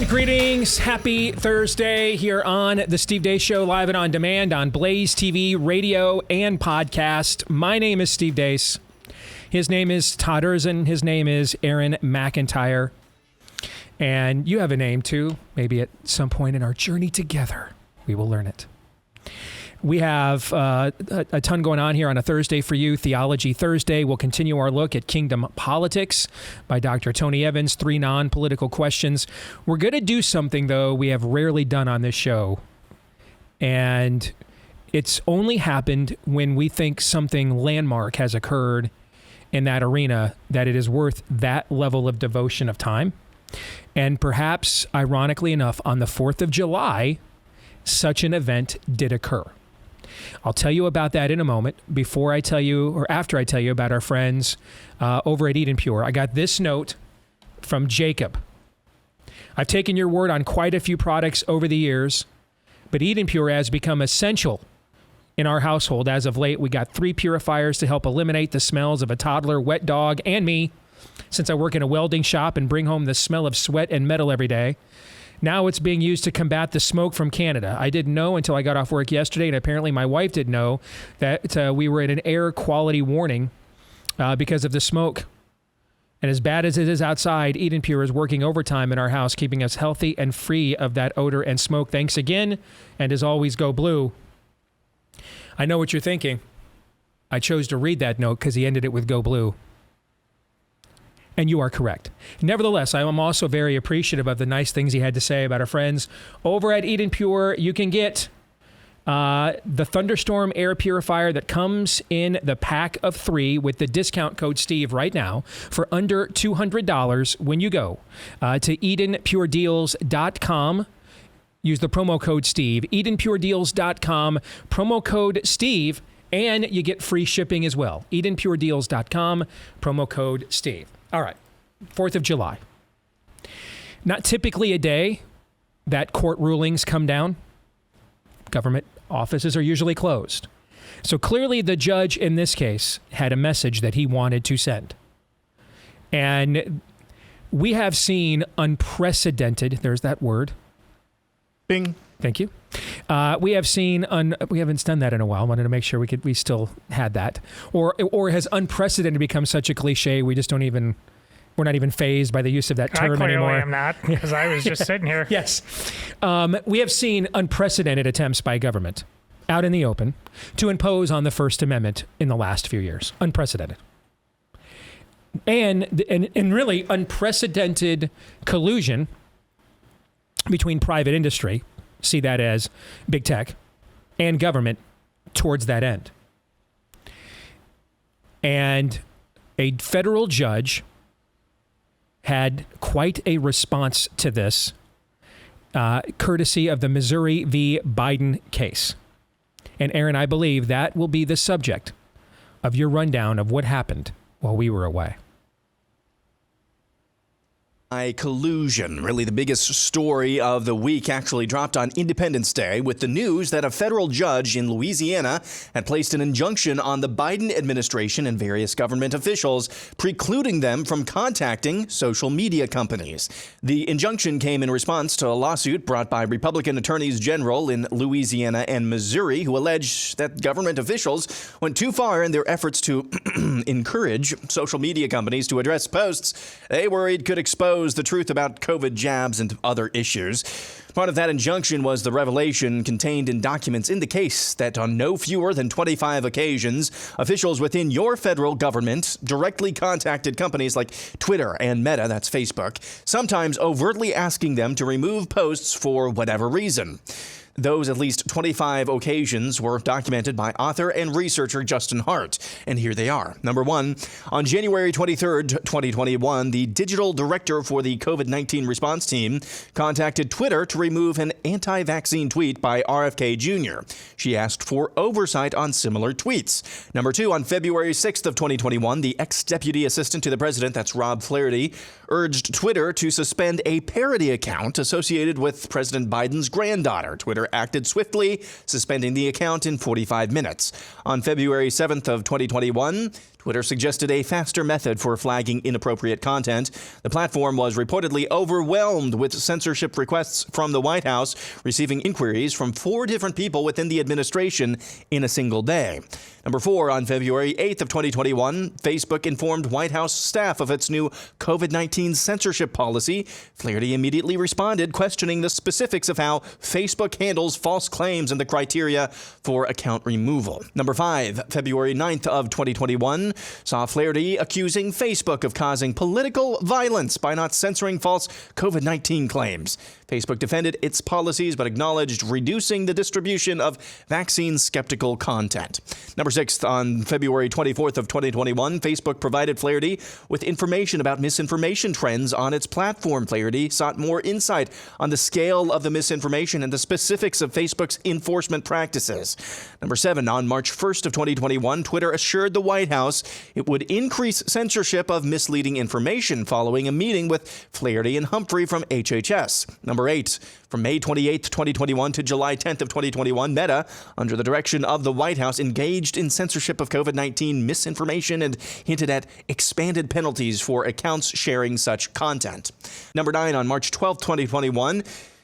And greetings. Happy Thursday here on the Steve Deace Show, live and on demand on BlazeTV, radio, and podcast. My name is Steve Deace. His name is Todd Erzin. His name is Aaron McIntyre. And you have a name too. Maybe at some point in our journey together, we will learn it. We have a ton going on here on a Thursday for you. Theology Thursday. We'll continue our look at kingdom politics by Dr. Tony Evans, 3 non-political questions. We're going to do something, though, we have rarely done on this show. And it's only happened when we think something landmark has occurred in that arena that it is worth that level of devotion of time. And perhaps, ironically enough, on the 4th of July, such an event did occur. I'll tell you about that in a moment. Before I tell you, or after I tell you about our friends over at Eden Pure, I got this note from Jacob. I've taken your word on quite a few products over the years, but Eden Pure has become essential in our household. As of late, we got 3 purifiers to help eliminate the smells of a toddler, wet dog, and me, since I work in a welding shop and bring home the smell of sweat and metal every day. Now it's being used to combat the smoke from Canada. I didn't know until I got off work yesterday, and apparently my wife didn't know that we were at an air quality warning because of the smoke. And as bad as it is outside, Eden Pure is working overtime in our house, keeping us healthy and free of that odor and smoke. Thanks again, and as always, go blue. I know what you're thinking. I chose to read that note because he ended it with go blue. And you are correct. Nevertheless, I am also very appreciative of the nice things he had to say about our friends over at Eden Pure. You can get the Thunderstorm air purifier that comes in the pack of 3 with the discount code Steve right now for under $200 when you go to EdenPureDeals.com. Use the promo code Steve, EdenPureDeals.com, promo code Steve, and you get free shipping as well. EdenPureDeals.com, promo code Steve. All right, 4th of July. Not typically a day that court rulings come down. Government offices are usually closed. So clearly the judge in this case had a message that he wanted to send. And we have seen unprecedented, there's that word. Bing. Thank you. We have seen, we haven't done that in a while. Wanted to make sure we still had that. Or has unprecedented become such a cliche, we're not even fazed by the use of that term anymore. I clearly am not, because I was just sitting here. Yes. We have seen unprecedented attempts by government out in the open to impose on the First Amendment in the last few years. Unprecedented. And really unprecedented collusion between private industry, see that as big tech, and government towards that end. And a federal judge had quite a response to this, courtesy of the Missouri v. Biden case. And Aaron, I believe that will be the subject of your rundown of what happened while we were away. Collusion, really the biggest story of the week, actually dropped on Independence Day with the news that a federal judge in Louisiana had placed an injunction on the Biden administration and various government officials, precluding them from contacting social media companies. The injunction came in response to a lawsuit brought by Republican attorneys general in Louisiana and Missouri who allege that government officials went too far in their efforts to encourage social media companies to address posts they worried could expose the truth about COVID jabs and other issues. Part of that injunction was the revelation contained in documents in the case that on no fewer than 25 occasions, officials within your federal government directly contacted companies like Twitter and Meta, that's Facebook, sometimes overtly asking them to remove posts for whatever reason. Those at least 25 occasions were documented by author and researcher Justin Hart, and here they are. Number 1, on January 23rd, 2021, the digital director for the COVID-19 response team contacted Twitter to remove an anti-vaccine tweet by RFK Jr. She asked for oversight on similar tweets. Number 2, on February 6th of 2021, the ex-deputy assistant to the president, that's Rob Flaherty, urged Twitter to suspend a parody account associated with President Biden's granddaughter. Twitter acted swiftly, suspending the account in 45 minutes. On February 7th of 2021, Twitter suggested a faster method for flagging inappropriate content. The platform was reportedly overwhelmed with censorship requests from the White House, receiving inquiries from 4 different people within the administration in a single day. Number 4, on February 8th of 2021, Facebook informed White House staff of its new COVID-19 censorship policy. Flaherty immediately responded, questioning the specifics of how Facebook handles false claims and the criteria for account removal. Number 5, February 9th of 2021, saw Flaherty accusing Facebook of causing political violence by not censoring false COVID-19 claims. Facebook defended its policies but acknowledged reducing the distribution of vaccine-skeptical content. Number 6, on February 24th of 2021, Facebook provided Flaherty with information about misinformation trends on its platform. Flaherty sought more insight on the scale of the misinformation and the specifics of Facebook's enforcement practices. Number 7, on March 1st of 2021, Twitter assured the White House it would increase censorship of misleading information following a meeting with Flaherty and Humphrey from HHS. Number 8, from May 28th, 2021 to July 10th of 2021, Meta, under the direction of the White House, engaged in censorship of COVID-19 misinformation and hinted at expanded penalties for accounts sharing such content. Number 9, on March 12th, 2021,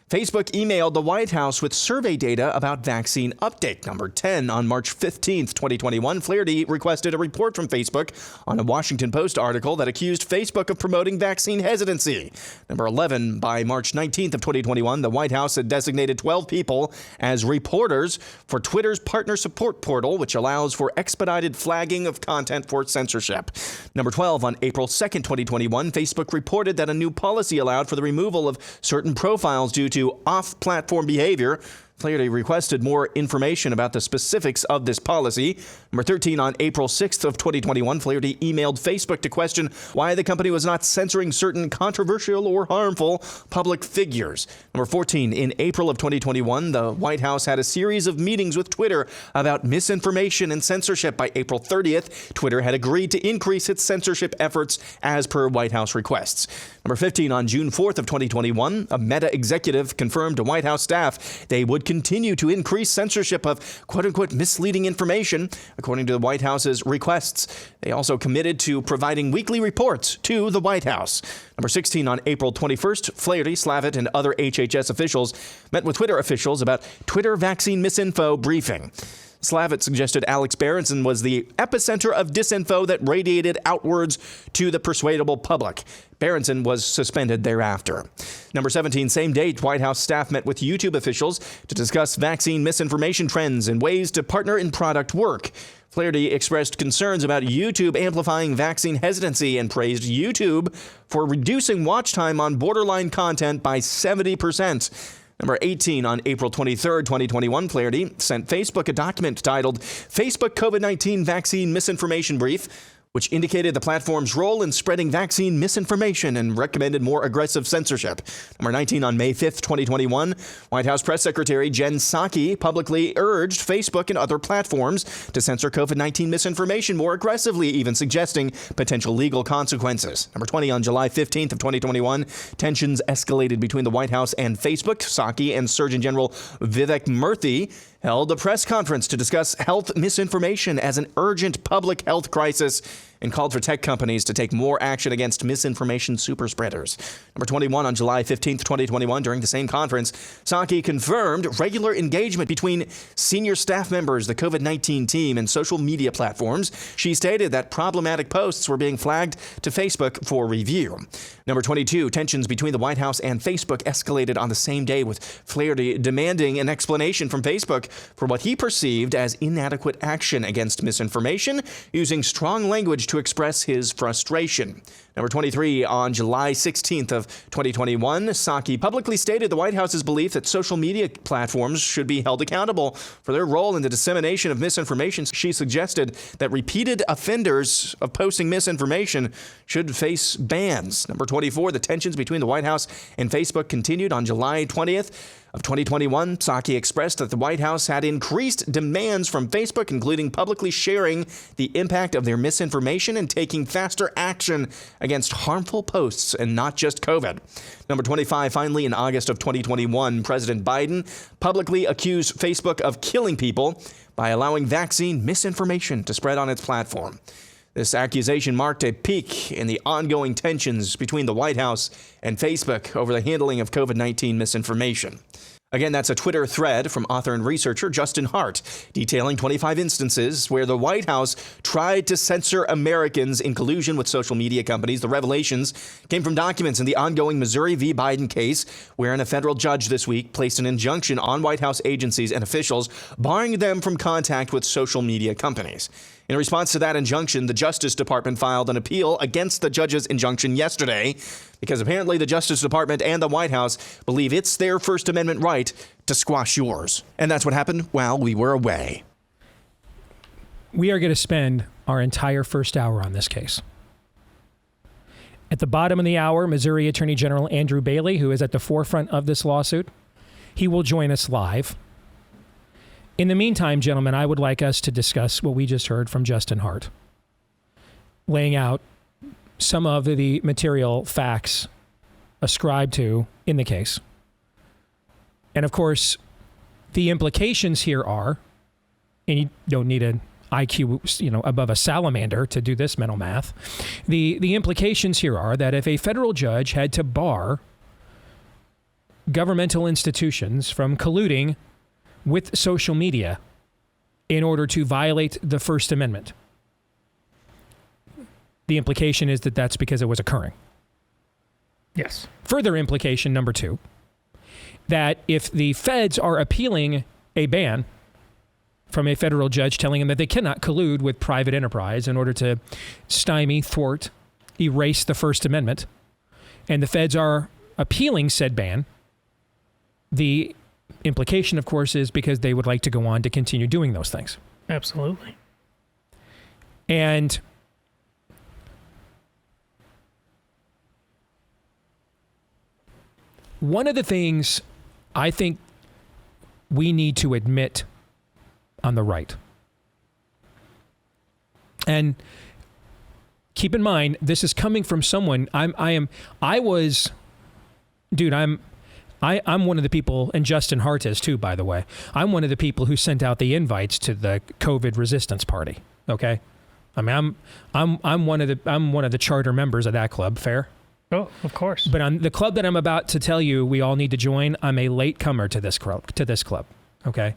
Facebook emailed the White House with survey data about vaccine uptake. Number 10, on March 15th, 2021, Flaherty requested a report from Facebook on a Washington Post article that accused Facebook of promoting vaccine hesitancy. Number 11, by March 19th of 2021, the White House had designated 12 people as reporters for Twitter's partner support portal, which allows for expedited flagging of content for censorship. Number 12, on April 2nd, 2021, Facebook reported that a new policy allowed for the removal of certain profiles due to off-platform behavior. Flaherty requested more information about the specifics of this policy. Number 13, on April 6th of 2021, Flaherty emailed Facebook to question why the company was not censoring certain controversial or harmful public figures. Number 14, in April of 2021, the White House had a series of meetings with Twitter about misinformation and censorship. By April 30th, Twitter had agreed to increase its censorship efforts as per White House requests. Number 15, on June 4th of 2021, a Meta executive confirmed to White House staff they would continue to increase censorship of quote-unquote misleading information, according to the White House's requests. They also committed to providing weekly reports to the White House. Number 16, on April 21st, Flaherty, Slavitt, and other HHS officials met with Twitter officials about Twitter vaccine misinfo briefing. Slavitt suggested Alex Berenson was the epicenter of disinfo that radiated outwards to the persuadable public. Berenson was suspended thereafter. Number 17, same date, White House staff met with YouTube officials to discuss vaccine misinformation trends and ways to partner in product work. Flaherty expressed concerns about YouTube amplifying vaccine hesitancy and praised YouTube for reducing watch time on borderline content by 70%. Number 18, on April 23rd, 2021, Flaherty sent Facebook a document titled Facebook COVID-19 Vaccine Misinformation Brief, which indicated the platform's role in spreading vaccine misinformation and recommended more aggressive censorship. Number 19, on May 5th, 2021, White House Press Secretary Jen Psaki publicly urged Facebook and other platforms to censor COVID-19 misinformation more aggressively, even suggesting potential legal consequences. Number 20, on July 15th of 2021, tensions escalated between the White House and Facebook. Psaki and Surgeon General Vivek Murthy held a press conference to discuss health misinformation as an urgent public health crisis and called for tech companies to take more action against misinformation superspreaders. Number 21, on July 15th, 2021, during the same conference, Psaki confirmed regular engagement between senior staff members, the COVID-19 team, and social media platforms. She stated that problematic posts were being flagged to Facebook for review. Number 22, tensions between the White House and Facebook escalated on the same day, with Flaherty demanding an explanation from Facebook for what he perceived as inadequate action against misinformation, using strong language to express his frustration. Number 23, on July 16th of 2021, Psaki publicly stated the White House's belief that social media platforms should be held accountable for their role in the dissemination of misinformation. She suggested that repeated offenders of posting misinformation should face bans. Number 24, the tensions between the White House and Facebook continued on July 20th. Of 2021, Psaki expressed that the White House had increased demands from Facebook, including publicly sharing the impact of their misinformation and taking faster action against harmful posts and not just COVID. Number 25, finally, in August of 2021, President Biden publicly accused Facebook of killing people by allowing vaccine misinformation to spread on its platform. This accusation marked a peak in the ongoing tensions between the White House and Facebook over the handling of COVID-19 misinformation. Again, that's a Twitter thread from author and researcher Justin Hart, detailing 25 instances where the White House tried to censor Americans in collusion with social media companies. The revelations came from documents in the ongoing Missouri v. Biden case, wherein a federal judge this week placed an injunction on White House agencies and officials, barring them from contact with social media companies. In response to that injunction, the Justice Department filed an appeal against the judge's injunction yesterday because apparently the Justice Department and the White House believe it's their First Amendment right to squash yours. And that's what happened while we were away. We are going to spend our entire first hour on this case. At the bottom of the hour, Missouri Attorney General Andrew Bailey, who is at the forefront of this lawsuit, he will join us live. In the meantime, gentlemen, I would like us to discuss what we just heard from Justin Hart, laying out some of the material facts ascribed to in the case. And of course, the implications here are, and you don't need an IQ, above a salamander to do this mental math. The implications here are that if a federal judge had to bar governmental institutions from colluding with social media in order to violate the First Amendment, the implication is that that's because it was occurring. Yes. Further implication number 2, that if the feds are appealing a ban from a federal judge telling them that they cannot collude with private enterprise in order to stymie, thwart, erase the First Amendment, and the feds are appealing said ban, the implication, of course, is because they would like to go on to continue doing those things. Absolutely. And one of the things I think we need to admit on the right, and keep in mind, this is coming from someone, I'm one of the people, and Justin Hart is too, by the way. I'm one of the people who sent out the invites to the COVID resistance party. Okay, I mean, I'm one of the charter members of that club. Fair? Oh, of course. But on the club that I'm about to tell you, we all need to join. I'm a late comer to this club. Okay.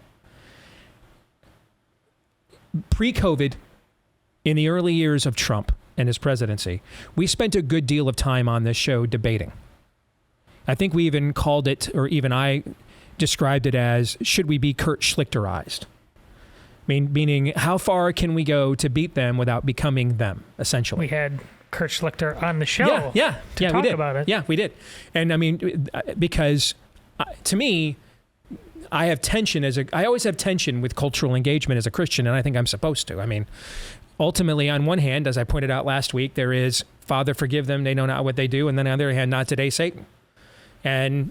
Pre-COVID, in the early years of Trump and his presidency, we spent a good deal of time on this show debating. I think we even called it, or even I described it as, should we be Kurt Schlichterized? Meaning, how far can we go to beat them without becoming them, essentially? We had Kurt Schlichter on the show to talk we did. About it. Yeah, we did. And I mean, because to me, I always have tension with cultural engagement as a Christian, and I think I'm supposed to. I mean, ultimately, on one hand, as I pointed out last week, there is, Father, forgive them, they know not what they do. And then on the other hand, not today, Satan. And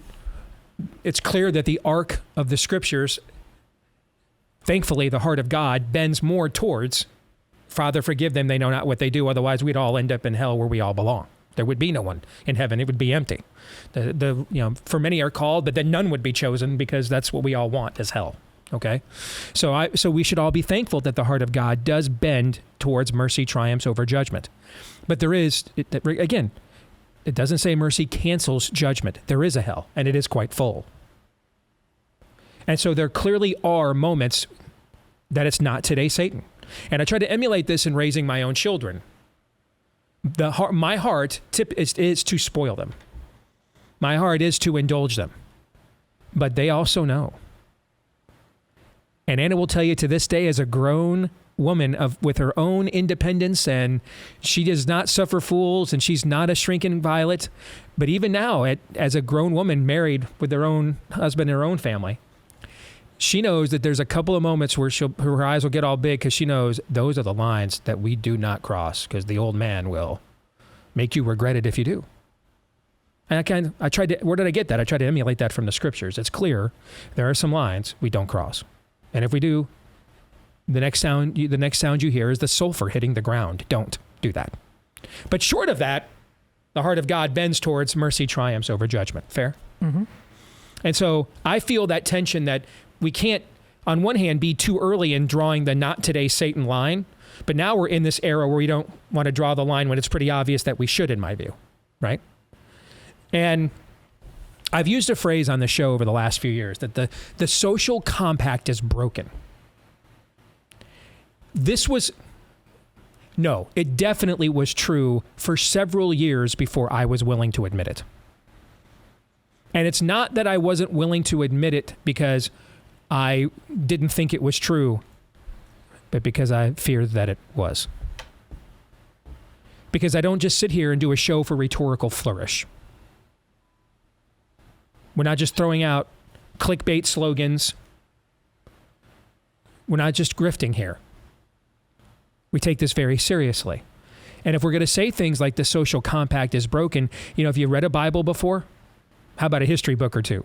it's clear that the arc of the scriptures, thankfully, the heart of God bends more towards, Father, forgive them, they know not what they do. Otherwise, we'd all end up in hell where we all belong. There would be no one in heaven. It would be empty. For many are called, but then none would be chosen, because that's what we all want, is hell. Okay? So we should all be thankful that the heart of God does bend towards mercy triumphs over judgment. But there is, again, it doesn't say mercy cancels judgment. There is a hell, and it is quite full. And so there clearly are moments that it's not today, Satan. And I try to emulate this in raising my own children. My heart is to spoil them. My heart is to indulge them. But they also know. And Anna will tell you to this day, as a grown woman with her own independence, and she does not suffer fools, and she's not a shrinking violet. But even now, as a grown woman married with her own husband and her own family, she knows that there's a couple of moments where her eyes will get all big, because she knows those are the lines that we do not cross, because the old man will make you regret it if you do. And where did I get that? I tried to emulate that from the scriptures. It's clear there are some lines we don't cross. And if we do, the next sound you hear is the sulfur hitting the ground. Don't do that. But short of that, the heart of God bends towards mercy triumphs over judgment. Fair? Mm-hmm. And so I feel that tension that we can't, on one hand, be too early in drawing the not today Satan line, But now we're in this era where we don't want to draw the line when it's pretty obvious that we should, in my view, right? And I've used a phrase on the show over the last few years that the social compact is broken. It definitely was true for several years before I was willing to admit it. And it's not that I wasn't willing to admit it because I didn't think it was true, but because I feared that it was. Because I don't just sit here and do a show for rhetorical flourish. We're not just throwing out clickbait slogans. We're not just grifting here. We take this very seriously. And if we're going to say things like the social compact is broken, have you read a Bible before? How about a history book or two?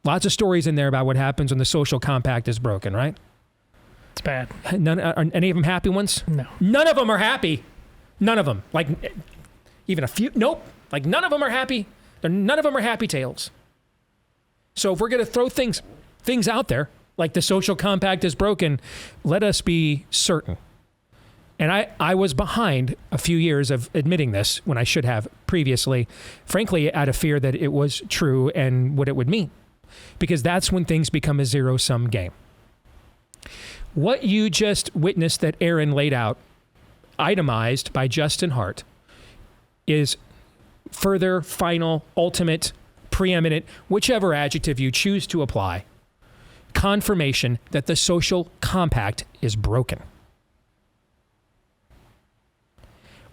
Lots of stories in there about what happens when the social compact is broken, right? It's bad. Are any of them happy ones? No. None of them are happy. None of them. Like, even a few. Nope. Like, none of them are happy. None of them are happy tales. So if we're going to throw things out there, like the social compact is broken, let us be certain. And I was behind a few years of admitting this when I should have previously, frankly, out of fear that it was true and what it would mean. Because that's when things become a zero-sum game. What you just witnessed that Aaron laid out, itemized by Justin Hart, is further, final, ultimate, preeminent, whichever adjective you choose to apply, confirmation that the social compact is broken.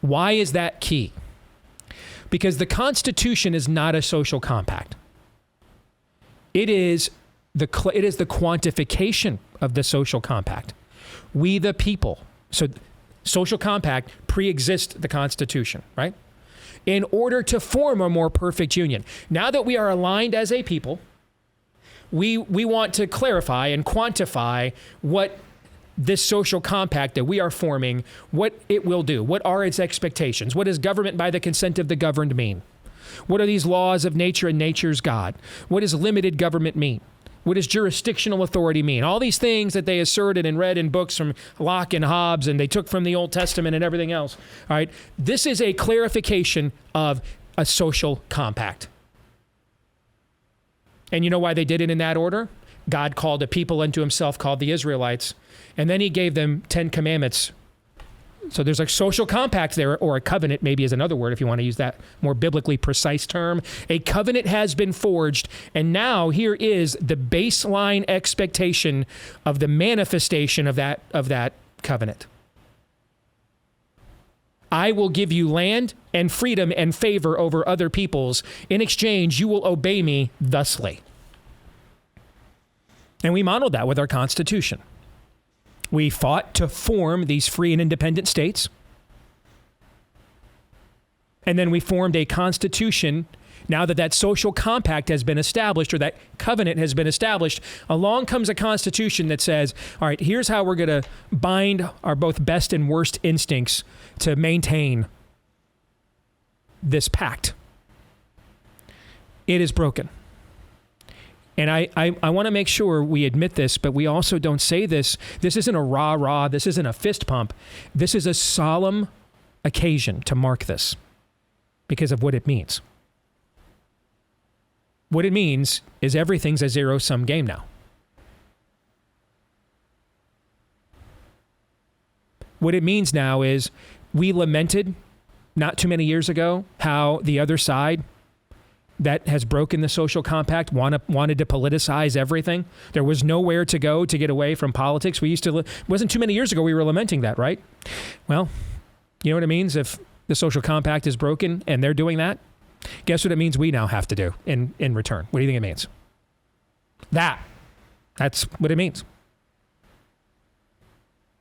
Why is that key? Because the Constitution is not a social compact. It is the quantification of the social compact. We the people. So social compact pre-exists the Constitution, right? In order to form a more perfect union. Now that we are aligned as a people, we want to clarify and quantify what this social compact that we are forming, what it will do. What are its expectations? What does government by the consent of the governed mean? What are these laws of nature and nature's God? What does limited government mean? What does jurisdictional authority mean? All these things that they asserted and read in books from Locke and Hobbes and they took from the Old Testament and everything else. All right. This is a clarification of a social compact. And you know why they did it in that order? God called a people unto himself called the Israelites. And then he gave them 10 commandments. So there's a social compact there, or a covenant maybe is another word if you want to use that more biblically precise term. A covenant has been forged, and now here is the baseline expectation of the manifestation of that covenant. I will give you land and freedom and favor over other peoples. In exchange, you will obey me thusly. And we modeled that with our Constitution. We fought to form these free and independent states. And then we formed a constitution. Now that social compact has been established, or that covenant has been established, along comes a constitution that says, all right, here's how we're going to bind our both best and worst instincts to maintain this pact. It is broken. And I want to make sure we admit this, but we also don't say this. This isn't a rah-rah. This isn't a fist pump. This is a solemn occasion to mark this because of what it means. What it means is everything's a zero-sum game now. What it means now is we lamented not too many years ago how the other side that has broken the social compact wanted to politicize everything. There was nowhere to go to get away from politics. It wasn't too many years ago we were lamenting that, right? Well, you know what it means if the social compact is broken and they're doing that? Guess what it means we now have to do in return? What do you think it means? That's what it means.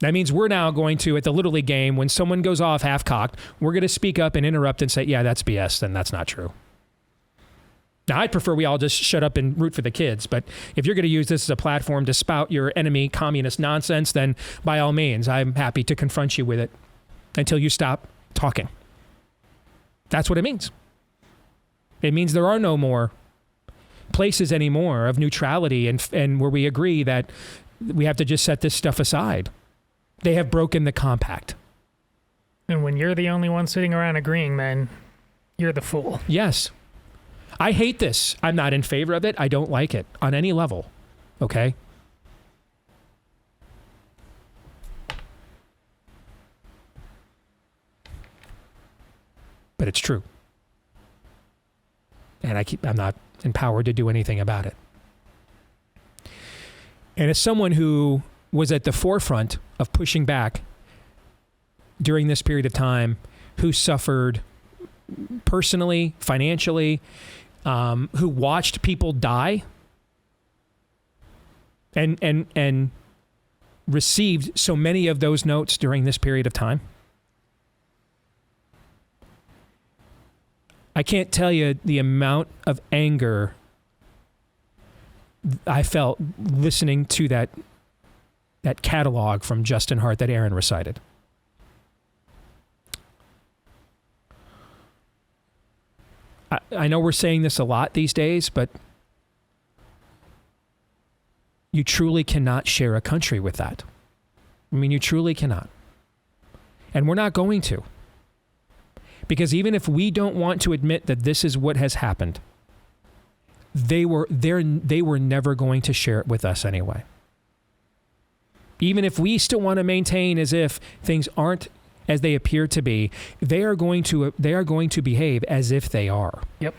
That means we're now going to, at the Little League game, when someone goes off half-cocked, we're going to speak up and interrupt and say, yeah, that's BS, then that's not true. Now, I'd prefer we all just shut up and root for the kids, but if you're going to use this as a platform to spout your enemy communist nonsense, then by all means, I'm happy to confront you with it until you stop talking. That's what it means. It means there are no more places anymore of neutrality and where we agree that we have to just set this stuff aside. They have broken the compact. And when you're the only one sitting around agreeing, then you're the fool. Yes. I hate this. I'm not in favor of it. I don't like it on any level. Okay? But it's true. And I'm not empowered to do anything about it. And as someone who was at the forefront of pushing back during this period of time, who suffered personally, financially, who watched people die and received so many of those notes during this period of time, I can't tell you the amount of anger I felt listening to that catalog from Justin Hart that Aaron recited. I know we're saying this a lot these days, but you truly cannot share a country with that. I mean, you truly cannot. And we're not going to. Because even if we don't want to admit that this is what has happened, they were never going to share it with us anyway. Even if we still want to maintain as if things aren't as they appear to be, they are going to behave as if they are. Yep.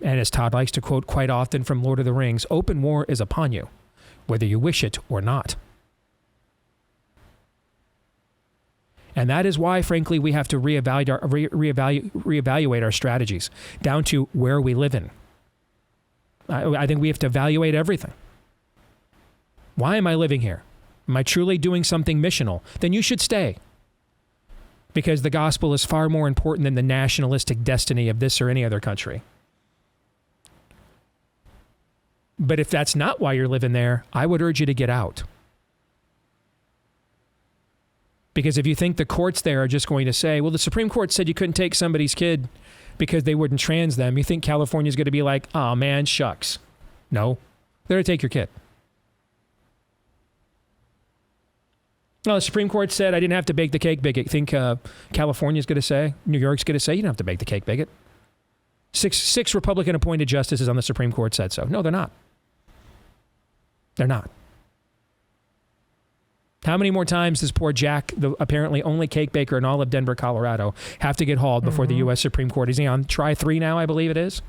And as Todd likes to quote quite often from Lord of the Rings, open war is upon you, whether you wish it or not. And that is why, frankly, we have to reevaluate our strategies down to where we live in. I think we have to evaluate everything. Why am I living here? Am I truly doing something missional? Then you should stay. Because the gospel is far more important than the nationalistic destiny of this or any other country. But if that's not why you're living there, I would urge you to get out. Because if you think the courts there are just going to say, well, the Supreme Court said you couldn't take somebody's kid because they wouldn't trans them, you think California's going to be like, oh man, shucks. No, they're going to take your kid. No, the Supreme Court said I didn't have to bake the cake, bigot. Think California's going to say, New York's going to say, you don't have to bake the cake, bigot. Six Republican-appointed justices on the Supreme Court said so. No, they're not. They're not. How many more times does poor Jack, the apparently only cake baker in all of Denver, Colorado, have to get hauled before the U.S. Supreme Court? Is he on try 3 now, I believe it is?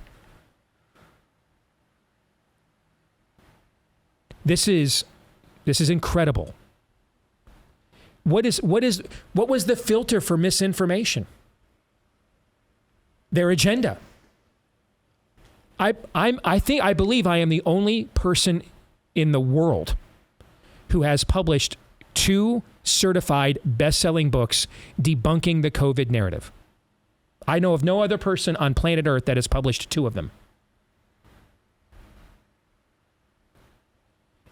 This is incredible. What was the filter for misinformation? Their agenda. I believe I am the only person in the world who has published 2 certified best-selling books debunking the COVID narrative. I know of no other person on planet Earth that has published 2 of them.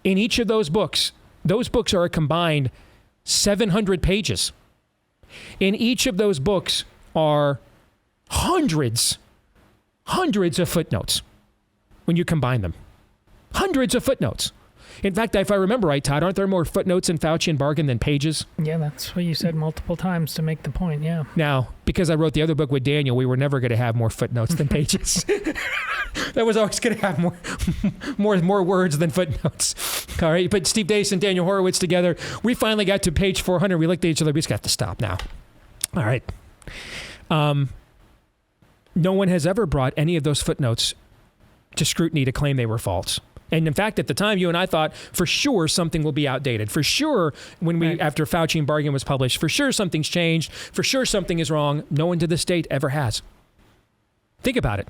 In each of those books are a combined 700 pages. In each of those books are hundreds of footnotes when you combine them. Hundreds of footnotes. In fact, if I remember right, Todd, aren't there more footnotes in Fauci and Bargan than pages? Yeah, that's what you said multiple times to make the point, yeah. Now, because I wrote the other book with Daniel, we were never going to have more footnotes than pages. That was always going to have more words than footnotes. All right, but Steve Deace and Daniel Horowitz together, we finally got to page 400. We looked at each other. We just got to stop now. All right. No one has ever brought any of those footnotes to scrutiny to claim they were false. And in fact, at the time, you and I thought, for sure, something will be outdated. For sure, after Fauci and Bargan was published, for sure, something's changed. For sure, something is wrong. No one to this date ever has. Think about it.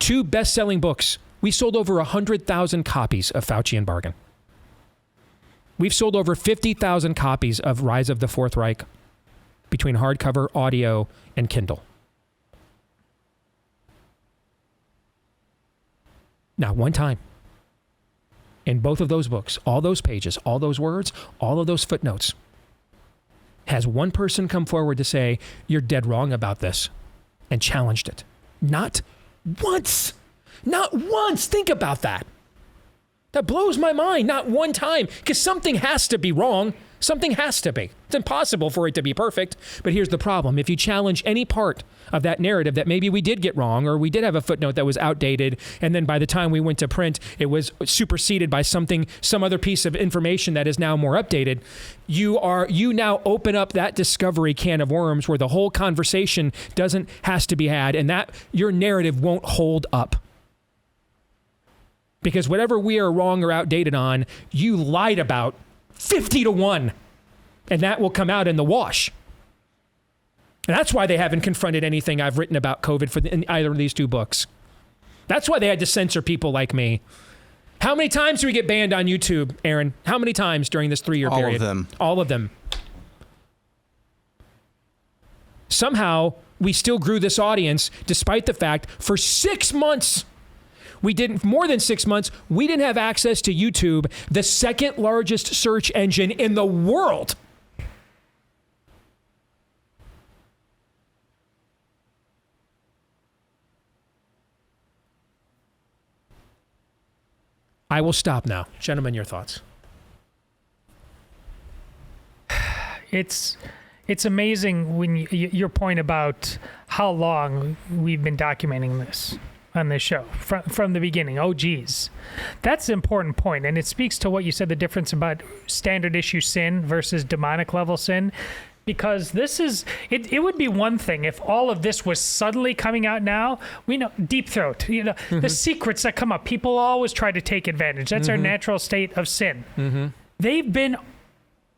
2 best-selling books. We sold over 100,000 copies of Fauci and Bargan. We've sold over 50,000 copies of Rise of the Fourth Reich between hardcover, audio, and Kindle. Not one time. In both of those books, all those pages, all those words, all of those footnotes, has one person come forward to say, you're dead wrong about this, and challenged it. Not once. Not once. Think about that. That blows my mind. Not one time. Because something has to be wrong. Something has to be. It's impossible for it to be perfect. But here's the problem. If you challenge any part of that narrative that maybe we did get wrong, or we did have a footnote that was outdated, and then by the time we went to print, it was superseded by some other piece of information that is now more updated, you now open up that discovery can of worms where the whole conversation has to be had, and that your narrative won't hold up. Because whatever we are wrong or outdated on, you lied about 50-1, and that will come out in the wash. And that's why they haven't confronted anything I've written about COVID in either of these two books. That's why they had to censor people like me. How many times do we get banned on YouTube, Aaron? How many times during this 3-year period? All of them. All of them. Somehow, we still grew this audience despite the fact for 6 months, more than 6 months, we didn't have access to YouTube, the second largest search engine in the world. I will stop now. Gentlemen, your thoughts. It's amazing when your point about how long we've been documenting this on this show from the beginning. Oh, geez. That's an important point, and it speaks to what you said, the difference about standard issue sin versus demonic level sin. Because it would be one thing if all of this was suddenly coming out now. We know deep throat, the secrets that come up. People always try to take advantage. That's our natural state of sin. They've been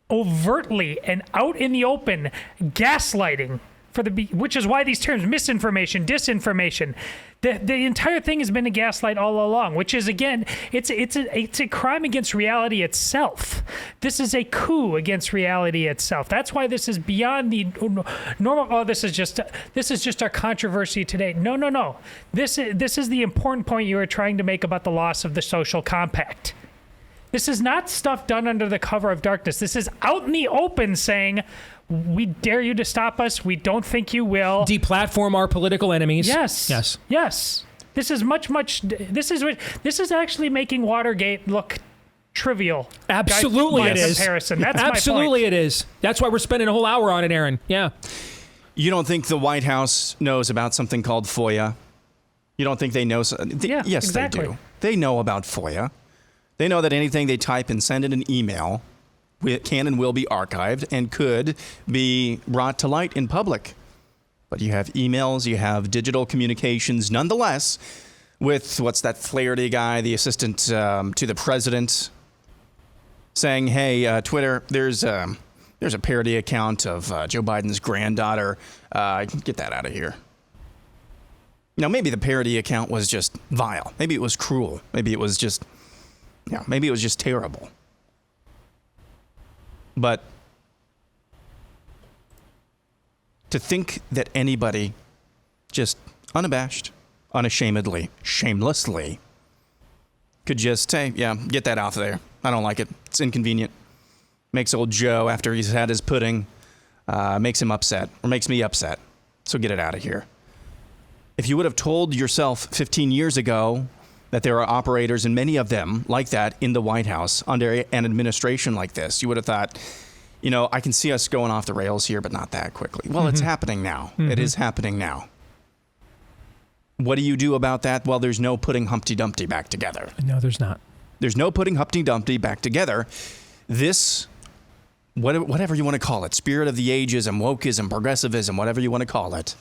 overtly and out in the open gaslighting which is why these terms, misinformation, disinformation, the entire thing has been a gaslight all along, which is, again, it's a crime against reality itself. This is a coup against reality itself. That's why this is beyond the normal. Oh, this is just our controversy today. No. This is the important point you were trying to make about the loss of the social compact. This is not stuff done under the cover of darkness. This is out in the open saying, we dare you to stop us. We don't think you will. Deplatform our political enemies. Yes. This is this is actually making Watergate look trivial. Absolutely it is. Comparison. That's Absolutely my point. It is. That's why we're spending a whole hour on it, Aaron. Yeah. You don't think the White House knows about something called FOIA? You don't think they know? Yeah, yes, exactly. They do. They know about FOIA. They know that anything they type and send in an email can and will be archived and could be brought to light in public. But you have emails, you have digital communications, nonetheless, with what's that Flaherty guy, the assistant to the president, saying, hey, Twitter, there's a parody account of Joe Biden's granddaughter. Get that out of here. Now, maybe the parody account was just vile. Maybe it was cruel. Maybe it was just terrible. But to think that anybody just unabashed, unashamedly, shamelessly could just say, yeah, get that off there. I don't like it. It's inconvenient. Makes old Joe, after he's had his pudding, makes him upset, or makes me upset. So get it out of here. If you would have told yourself 15 years ago that there are operators, and many of them like that, in the White House under an administration like this, you would have thought, I can see us going off the rails here, but not that quickly. Well, It's happening now. It is happening now. What do you do about that? Well, there's no putting Humpty Dumpty back together. No, there's not. There's no putting Humpty Dumpty back together. This, whatever you want to call it, spirit of the ageism, wokeism, progressivism, whatever you want to call it,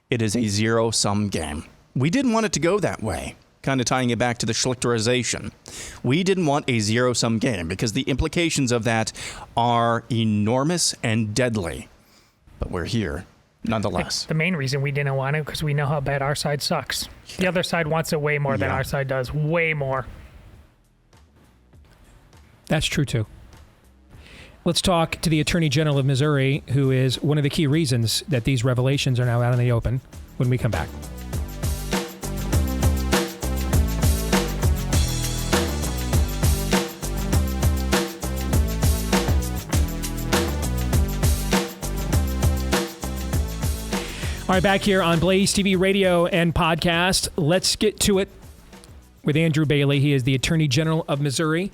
it is a zero-sum game. We didn't want it to go that way. Kind of tying it back to the Schlichterization. We didn't want a zero-sum game because the implications of that are enormous and deadly. But we're here nonetheless. The main reason we didn't want it because we know how bad our side sucks. The other side wants it way more than our side does. Way more. That's true, too. Let's talk to the Attorney General of Missouri, who is one of the key reasons that these revelations are now out in the open, when we come back. All right, back here on Blaze TV radio and podcast. Let's get to it. with Andrew Bailey. He is the Attorney General of Missouri.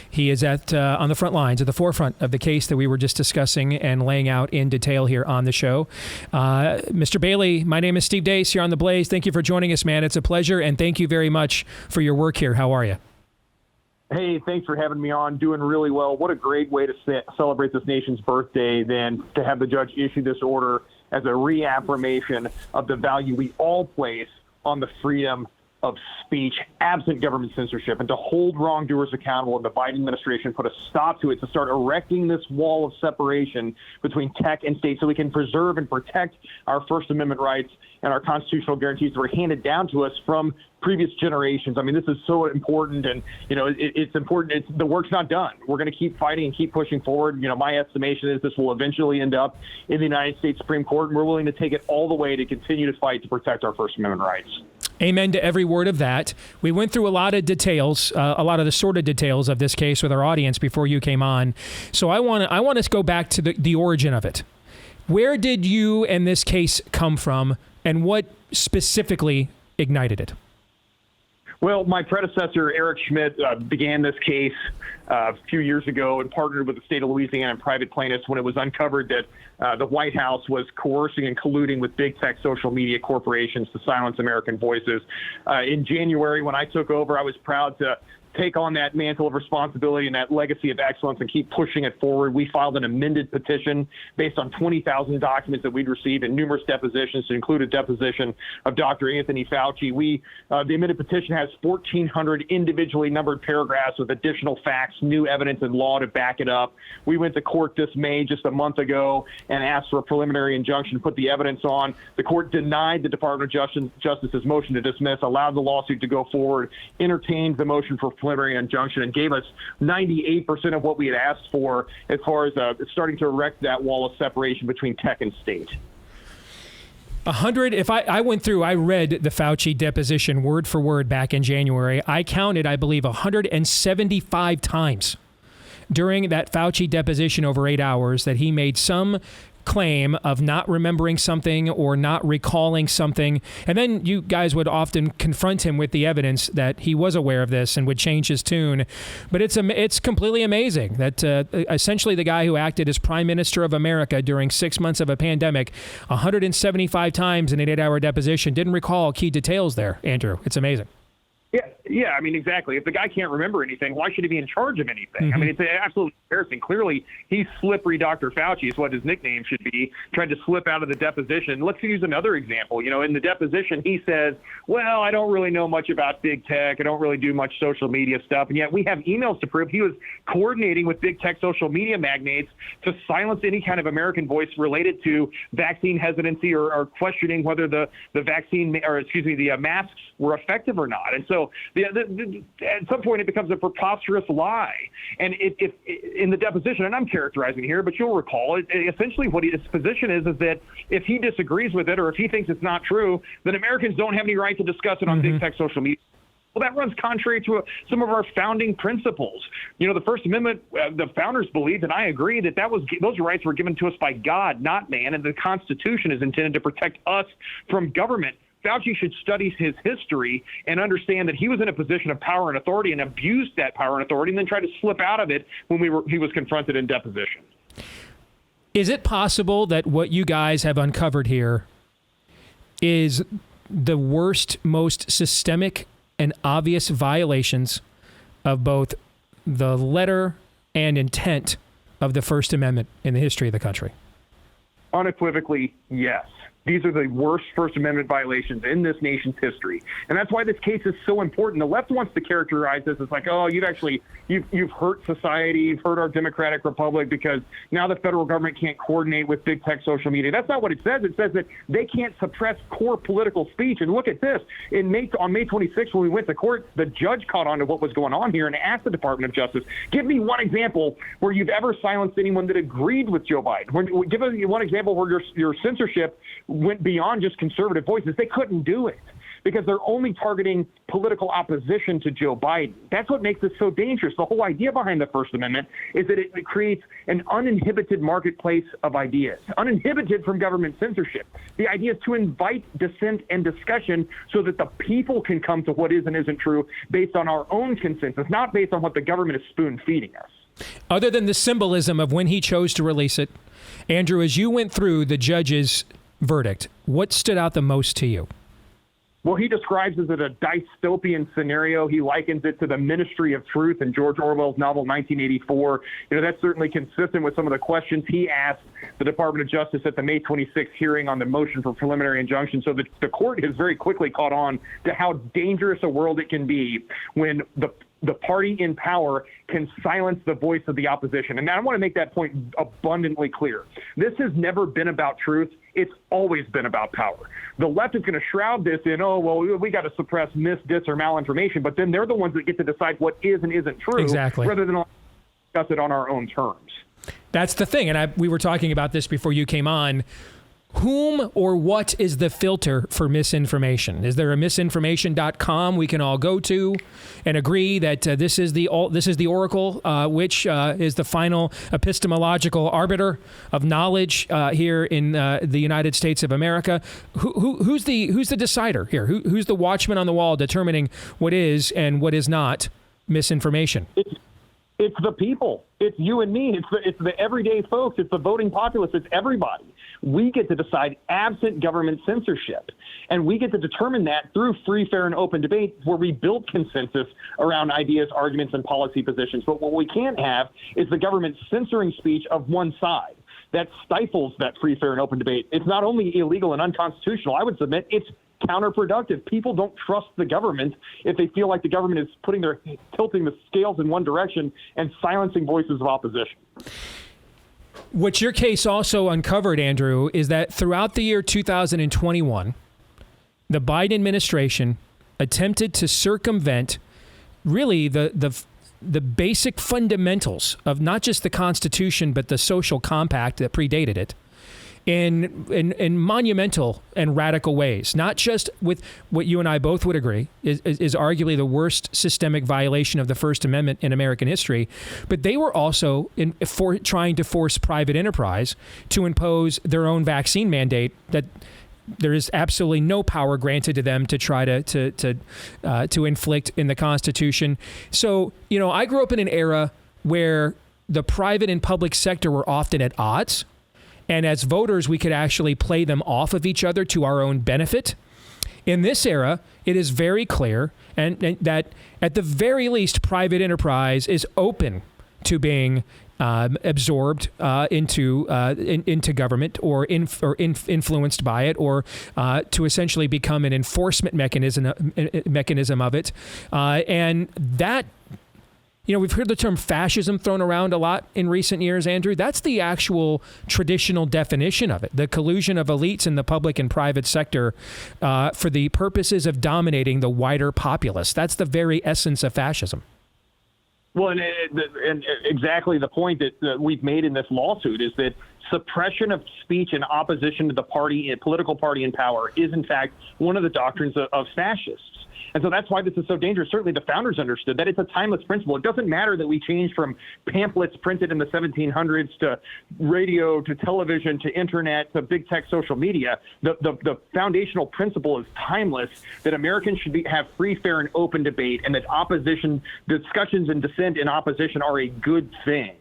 He is on the front lines, at the forefront of the case that we were just discussing and laying out in detail here on the show. Mr. Bailey, my name is Steve Deace. You're on the Blaze. Thank you for joining us, man. It's a pleasure, and thank you very much for your work here. How are you? Hey, thanks for having me on. Doing really well. What a great way to celebrate this nation's birthday than to have the judge issue this order as a reaffirmation of the value we all place on the freedom of speech, absent government censorship, and to hold wrongdoers accountable. And the Biden administration put a stop to it, to start erecting this wall of separation between tech and state so we can preserve and protect our First Amendment rights and our constitutional guarantees that were handed down to us from previous generations. I mean, this is so important, and, it's important. The work's not done. We're going to keep fighting and keep pushing forward. My estimation is this will eventually end up in the United States Supreme Court, and we're willing to take it all the way to continue to fight to protect our First Amendment rights. Amen to every word of that. We went through a lot of details, a lot of the sordid details of this case with our audience before you came on. So I want to go back to the origin of it. Where did you and this case come from, and what specifically ignited it? Well, my predecessor, Eric Schmidt, began this case a few years ago and partnered with the state of Louisiana and private plaintiffs when it was uncovered that the White House was coercing and colluding with big tech social media corporations to silence American voices. In January, when I took over, I was proud to take on that mantle of responsibility and that legacy of excellence and keep pushing it forward. We filed an amended petition based on 20,000 documents that we'd received and numerous depositions, to include a deposition of Dr. Anthony Fauci. The amended petition has 1,400 individually numbered paragraphs with additional facts, new evidence, and law to back it up. We went to court this May, just a month ago, and asked for a preliminary injunction to put the evidence on. The court denied the Department of Justice's motion to dismiss, allowed the lawsuit to go forward, entertained the motion for preliminary injunction, and gave us 98% of what we had asked for as far as starting to erect that wall of separation between tech and state. 100. If I went through, I read the Fauci deposition word for word back in January. I counted, I believe, 175 times during that Fauci deposition over 8 hours that he made some claim of not remembering something or not recalling something. And then you guys would often confront him with the evidence that he was aware of this and would change his tune. But it's completely amazing that essentially the guy who acted as Prime Minister of America during 6 months of a pandemic 175 times in an 8-hour deposition didn't recall key details there, Andrew. It's amazing. Yeah, I mean, exactly. If the guy can't remember anything, why should he be in charge of anything? I mean, it's absolutely embarrassing. Clearly, he's slippery Dr. Fauci is what his nickname should be, tried to slip out of the deposition. Let's use another example. In the deposition, he says, well, I don't really know much about big tech. I don't really do much social media stuff. And yet we have emails to prove he was coordinating with big tech social media magnates to silence any kind of American voice related to vaccine hesitancy or questioning whether the masks were effective or not. And so at some point it becomes a preposterous lie. And if in the deposition, and I'm characterizing here, but you'll recall, essentially what his position is that if he disagrees with it or if he thinks it's not true, then Americans don't have any right to discuss it on big tech social media. Well, that runs contrary to some of our founding principles. The First Amendment, the founders believed, and I agree, that those rights were given to us by God, not man, and the Constitution is intended to protect us from government. Fauci should study his history and understand that he was in a position of power and authority and abused that power and authority and then tried to slip out of it when he was confronted in deposition. Is it possible that what you guys have uncovered here is the worst, most systemic and obvious violations of both the letter and intent of the First Amendment in the history of the country? Unequivocally, yes. These are the worst First Amendment violations in this nation's history. And that's why this case is so important. The left wants to characterize this as like, oh, you've hurt society, you've hurt our democratic republic because now the federal government can't coordinate with big tech social media. That's not what it says. It says that they can't suppress core political speech. And look at this. On May 26th, when we went to court, the judge caught on to what was going on here and asked the Department of Justice, give me one example where you've ever silenced anyone that agreed with Joe Biden. Give us one example where your censorship went beyond just conservative voices. They couldn't do it. because they're only targeting political opposition to Joe Biden. That's what makes this so dangerous. The whole idea behind the First Amendment is that it creates an uninhibited marketplace of ideas, uninhibited from government censorship. The idea is to invite dissent and discussion so that the people can come to what is and isn't true based on our own consensus, not based on what the government is spoon-feeding us. Other than the symbolism of when he chose to release it, Andrew, as you went through the judge's verdict, what stood out the most to you? Well, he describes it as a dystopian scenario. He likens it to the Ministry of Truth in George Orwell's novel 1984. That's certainly consistent with some of the questions he asked the Department of Justice at the May 26th hearing on the motion for preliminary injunction. So the court has very quickly caught on to how dangerous a world it can be when the party in power can silence the voice of the opposition. And I want to make that point abundantly clear. This has never been about truth. It's always been about power. The left is going to shroud this in, we got to suppress mis, dis, or malinformation, but then they're the ones that get to decide what is and isn't true, exactly, rather than discuss it on our own terms. That's the thing, and we were talking about this before you came on. Whom or what is the filter for misinformation? Is there a misinformation.com we can all go to and agree that this is the oracle, which is the final epistemological arbiter of knowledge here in the United States of America? Who's the decider here? Who's the watchman on the wall determining what is and what is not misinformation? It's the people. It's you and me. It's the everyday folks. It's the voting populace. It's everybody. We get to decide absent government censorship. And we get to determine that through free, fair, and open debate where we build consensus around ideas, arguments, and policy positions. But what we can't have is the government censoring speech of one side. That stifles that free, fair, and open debate. It's not only illegal and unconstitutional, I would submit it's counterproductive. People don't trust the government if they feel like the government is tilting the scales in one direction and silencing voices of opposition. What your case also uncovered, Andrew, is that throughout the year 2021, the Biden administration attempted to circumvent really the basic fundamentals of not just the Constitution, but the social compact that predated it in monumental and radical ways, not just with what you and I both would agree is arguably the worst systemic violation of the First Amendment in American history, but they were also trying to force private enterprise to impose their own vaccine mandate that there is absolutely no power granted to them to try to inflict in the Constitution. So, I grew up in an era where the private and public sector were often at odds. And as voters, we could actually play them off of each other to our own benefit. In this era, it is very clear and that at the very least, private enterprise is open to being absorbed into government or influenced by it, or to essentially become an enforcement mechanism of it. And that, we've heard the term fascism thrown around a lot in recent years, Andrew. That's the actual traditional definition of it, the collusion of elites in the public and private sector for the purposes of dominating the wider populace. That's the very essence of fascism. Well, and exactly the point that we've made in this lawsuit is that suppression of speech in opposition to the political party in power is, in fact, one of the doctrines of fascists. And so that's why this is so dangerous. Certainly the founders understood that it's a timeless principle. It doesn't matter that we change from pamphlets printed in the 1700s to radio to television to internet to big tech social media. The foundational principle is timeless, that Americans should have free, fair, and open debate, and that opposition, discussions and dissent in opposition are a good thing.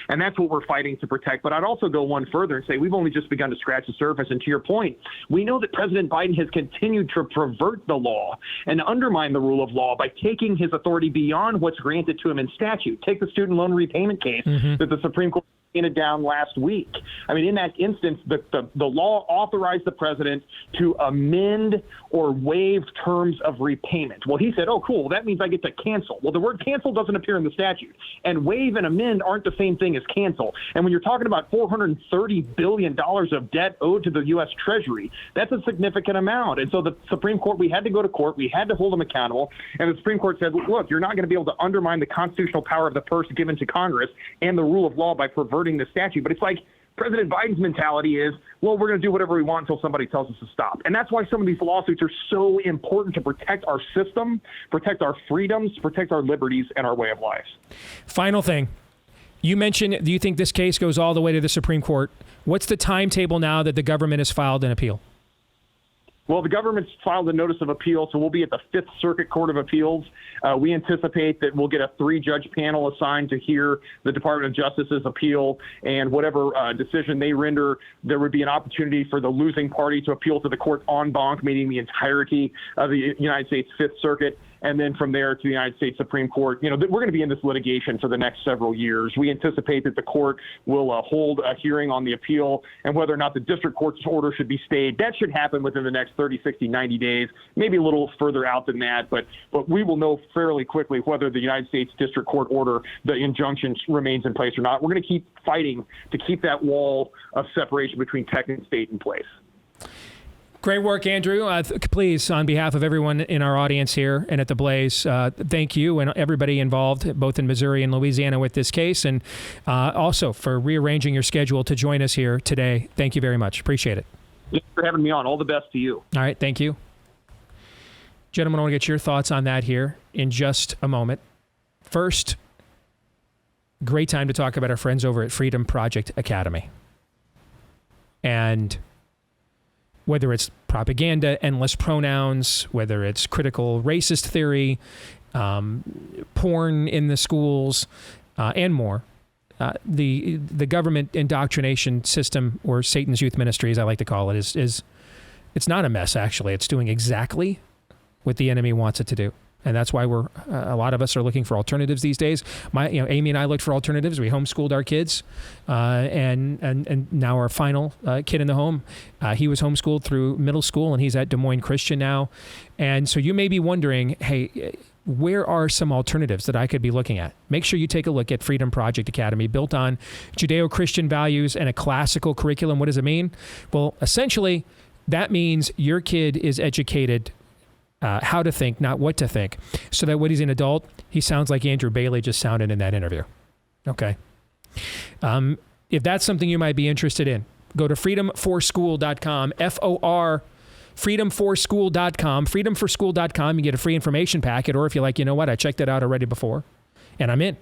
And that's what we're fighting to protect. But I'd also go one further and say we've only just begun to scratch the surface. And to your point, we know that President Biden has continued to pervert the law and undermine the rule of law by taking his authority beyond what's granted to him in statute. Take the student loan repayment case that the Supreme Court handed down last week. I mean, in that instance, the law authorized the president to amend or waive terms of repayment. Well, he said, oh, cool, that means I get to cancel. Well, the word cancel doesn't appear in the statute. And waive and amend aren't the same thing as cancel. And when you're talking about $430 billion of debt owed to the U.S. Treasury, that's a significant amount. And so the Supreme Court, we had to go to court. We had to hold them accountable. And the Supreme Court said, look, you're not going to be able to undermine the constitutional power of the purse given to Congress and the rule of law by perverting the statute. But it's like President Biden's mentality is, well, we're going to do whatever we want until somebody tells us to stop. And that's why some of these lawsuits are so important, to protect our system, protect our freedoms, protect our liberties, and our way of life. Final thing. You mentioned, do you think this case goes all the way to the Supreme Court? What's the timetable now that the government has filed an appeal? Well, the government's filed a notice of appeal, so we'll be at the Fifth Circuit Court of Appeals. We anticipate that we'll get a 3-judge panel assigned to hear the Department of Justice's appeal, and whatever decision they render, there would be an opportunity for the losing party to appeal to the court en banc, meaning the entirety of the United States Fifth Circuit, and then from there to the United States Supreme Court. We're going to be in this litigation for the next several years. We anticipate that the court will hold a hearing on the appeal, and whether or not the district court's order should be stayed. That should happen within the next 30, 60, 90 days, maybe a little further out than that, but we will know fairly quickly whether the United States District Court order, the injunction, remains in place or not. We're going to keep fighting to keep that wall of separation between tech and state in place. Great work, Andrew. Please, on behalf of everyone in our audience here and at the Blaze, thank you and everybody involved, both in Missouri and Louisiana, with this case, and also for rearranging your schedule to join us here today. Thank you very much. Appreciate it. Thanks for having me on. All the best to you. All right. Thank you. Gentlemen, I want to get your thoughts on that here in just a moment. First, great time to talk about our friends over at Freedom Project Academy. And whether it's propaganda, endless pronouns, whether it's critical racist theory, porn in the schools, and more, the government indoctrination system, or Satan's youth ministry, as I like to call it, is it's not a mess, actually. It's doing exactly what the enemy wants it to do. And that's why a lot of us are looking for alternatives these days. Amy and I looked for alternatives. We homeschooled our kids, and now our final kid in the home, he was homeschooled through middle school, and he's at Des Moines Christian now. And so you may be wondering, hey, where are some alternatives that I could be looking at? Make sure you take a look at Freedom Project Academy, built on Judeo-Christian values and a classical curriculum. What does it mean? Well, essentially, that means your kid is educated how to think, not what to think, so that when he's an adult, he sounds like Andrew Bailey just sounded in that interview. Okay. If that's something you might be interested in, go to freedomforschool.com, freedomforschool.com, freedomforschool.com. You get a free information packet, or if you're like, you know what, I checked that out already before, and I'm in.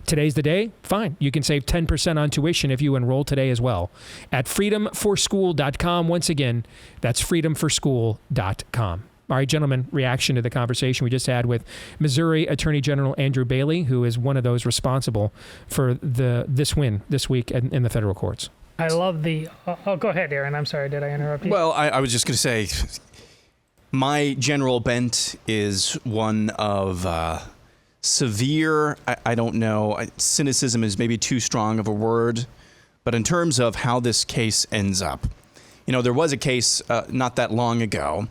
Today's the day? Fine. You can save 10% on tuition if you enroll today as well at freedomforschool.com. Once again, that's freedomforschool.com. All right, gentlemen, reaction to the conversation we just had with Missouri Attorney General Andrew Bailey, who is one of those responsible for this win this week in the federal courts. I love the... go ahead, Aaron. I'm sorry. Did I interrupt you? Well, I was just going to say, my general bent is one of severe, I don't know, cynicism is maybe too strong of a word, but in terms of how this case ends up. There was a case not that long ago.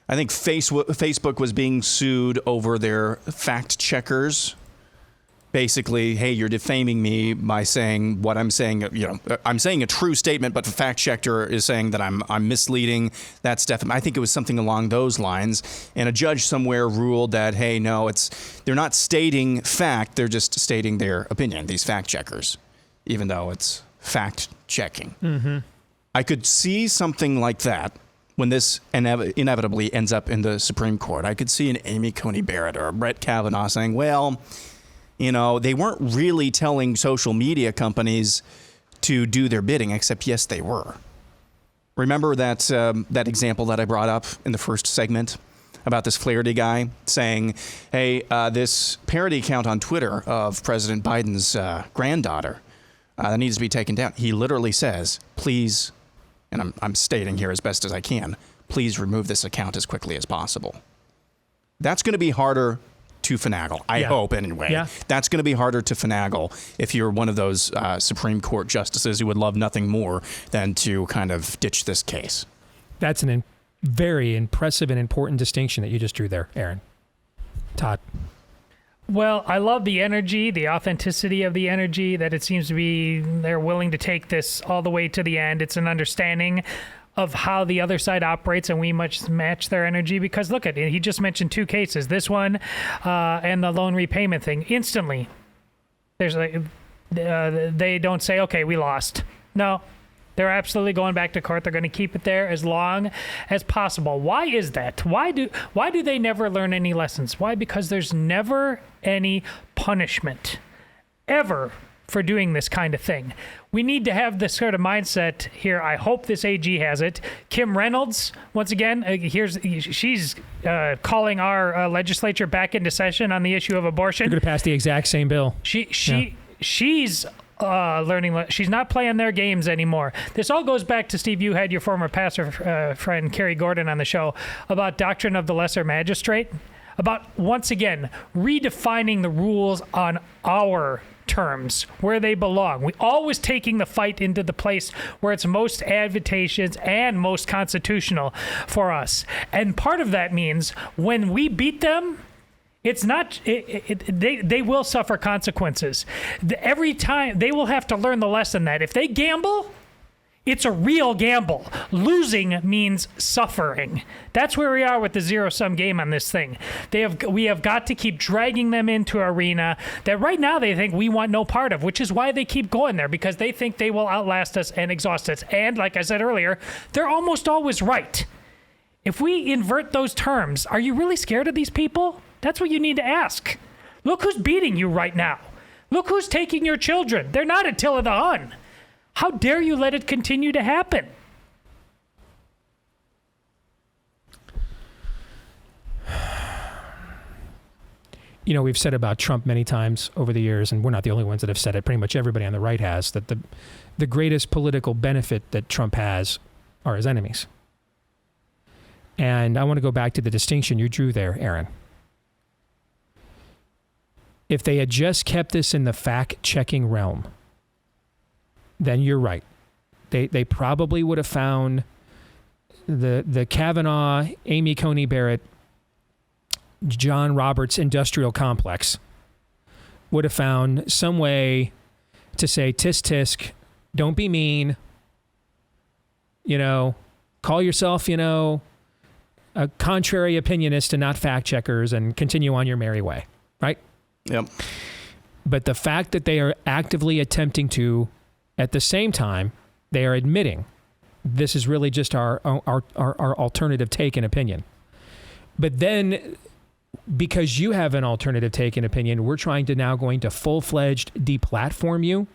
I think Facebook was being sued over their fact checkers. Basically, hey, you're defaming me by saying what I'm saying. I'm saying a true statement, but the fact checker is saying that I'm misleading. That's definitely. I think it was something along those lines. And a judge somewhere ruled that, hey, no, they're not stating fact. They're just stating their opinion. These fact checkers, even though it's fact checking. Mm-hmm. I could see something like that. When this inevitably ends up in the Supreme Court, I could see an Amy Coney Barrett or a Brett Kavanaugh saying, well, they weren't really telling social media companies to do their bidding, except yes, they were. Remember that example that I brought up in the first segment about this Flaherty guy saying, hey, this parody account on Twitter of President Biden's granddaughter that needs to be taken down. He literally says, please, and I'm stating here as best as I can, please remove this account as quickly as possible. That's going to be harder to finagle. I hope, anyway. Yeah. That's going to be harder to finagle if you're one of those Supreme Court justices who would love nothing more than to kind of ditch this case. That's a very impressive and important distinction that you just drew there, Aaron. Todd. Well, I love the energy, the authenticity of the energy, that it seems to be they're willing to take this all the way to the end. It's an understanding of how the other side operates, and we must match their energy. Because look at it, he just mentioned two cases, this one and the loan repayment thing. Instantly, there's they don't say, okay, we lost. No. They're absolutely going back to court. They're going to keep it there as long as possible. Why is that? Why do they never learn any lessons? Why? Because there's never any punishment ever for doing this kind of thing. We need to have this sort of mindset here. I hope this AG has it. Kim Reynolds, once again, she's calling our legislature back into session on the issue of abortion. They're going to pass the exact same bill. She's learning. She's not playing their games anymore. This all goes back to, Steve, you had your former pastor friend Kerry Gordon on the show about doctrine of the lesser magistrate, about, once again, redefining the rules on our terms where they belong. We always taking the fight into the place where it's most advantageous and most constitutional for us. And part of that means when we beat them, it's not. They will suffer consequences. Every time they will have to learn the lesson that if they gamble, it's a real gamble. Losing means suffering. That's where we are with the zero-sum game on this thing. We have got to keep dragging them into an arena that right now they think we want no part of, which is why they keep going there, because they think they will outlast us and exhaust us. And like I said earlier, they're almost always right. If we invert those terms, are you really scared of these people? That's what you need to ask. Look who's beating you right now. Look who's taking your children. They're not Attila the Hun. How dare you let it continue to happen? You know, we've said about Trump many times over the years, and we're not the only ones that have said it. Pretty much everybody on the right has, that the greatest political benefit that Trump has are his enemies. And I want to go back to the distinction you drew there, Aaron. If they had just kept this in the fact-checking realm, then you're right. They probably would have found the Kavanaugh, Amy Coney Barrett, John Roberts industrial complex would have found some way to say, tisk tisk, don't be mean, call yourself, a contrary opinionist and not fact checkers, and continue on your merry way, right? Yep. But the fact that they are actively attempting to, at the same time, they are admitting this is really just our alternative take and opinion. But then, because you have an alternative take and opinion, we're trying to now going to full-fledged deplatform you,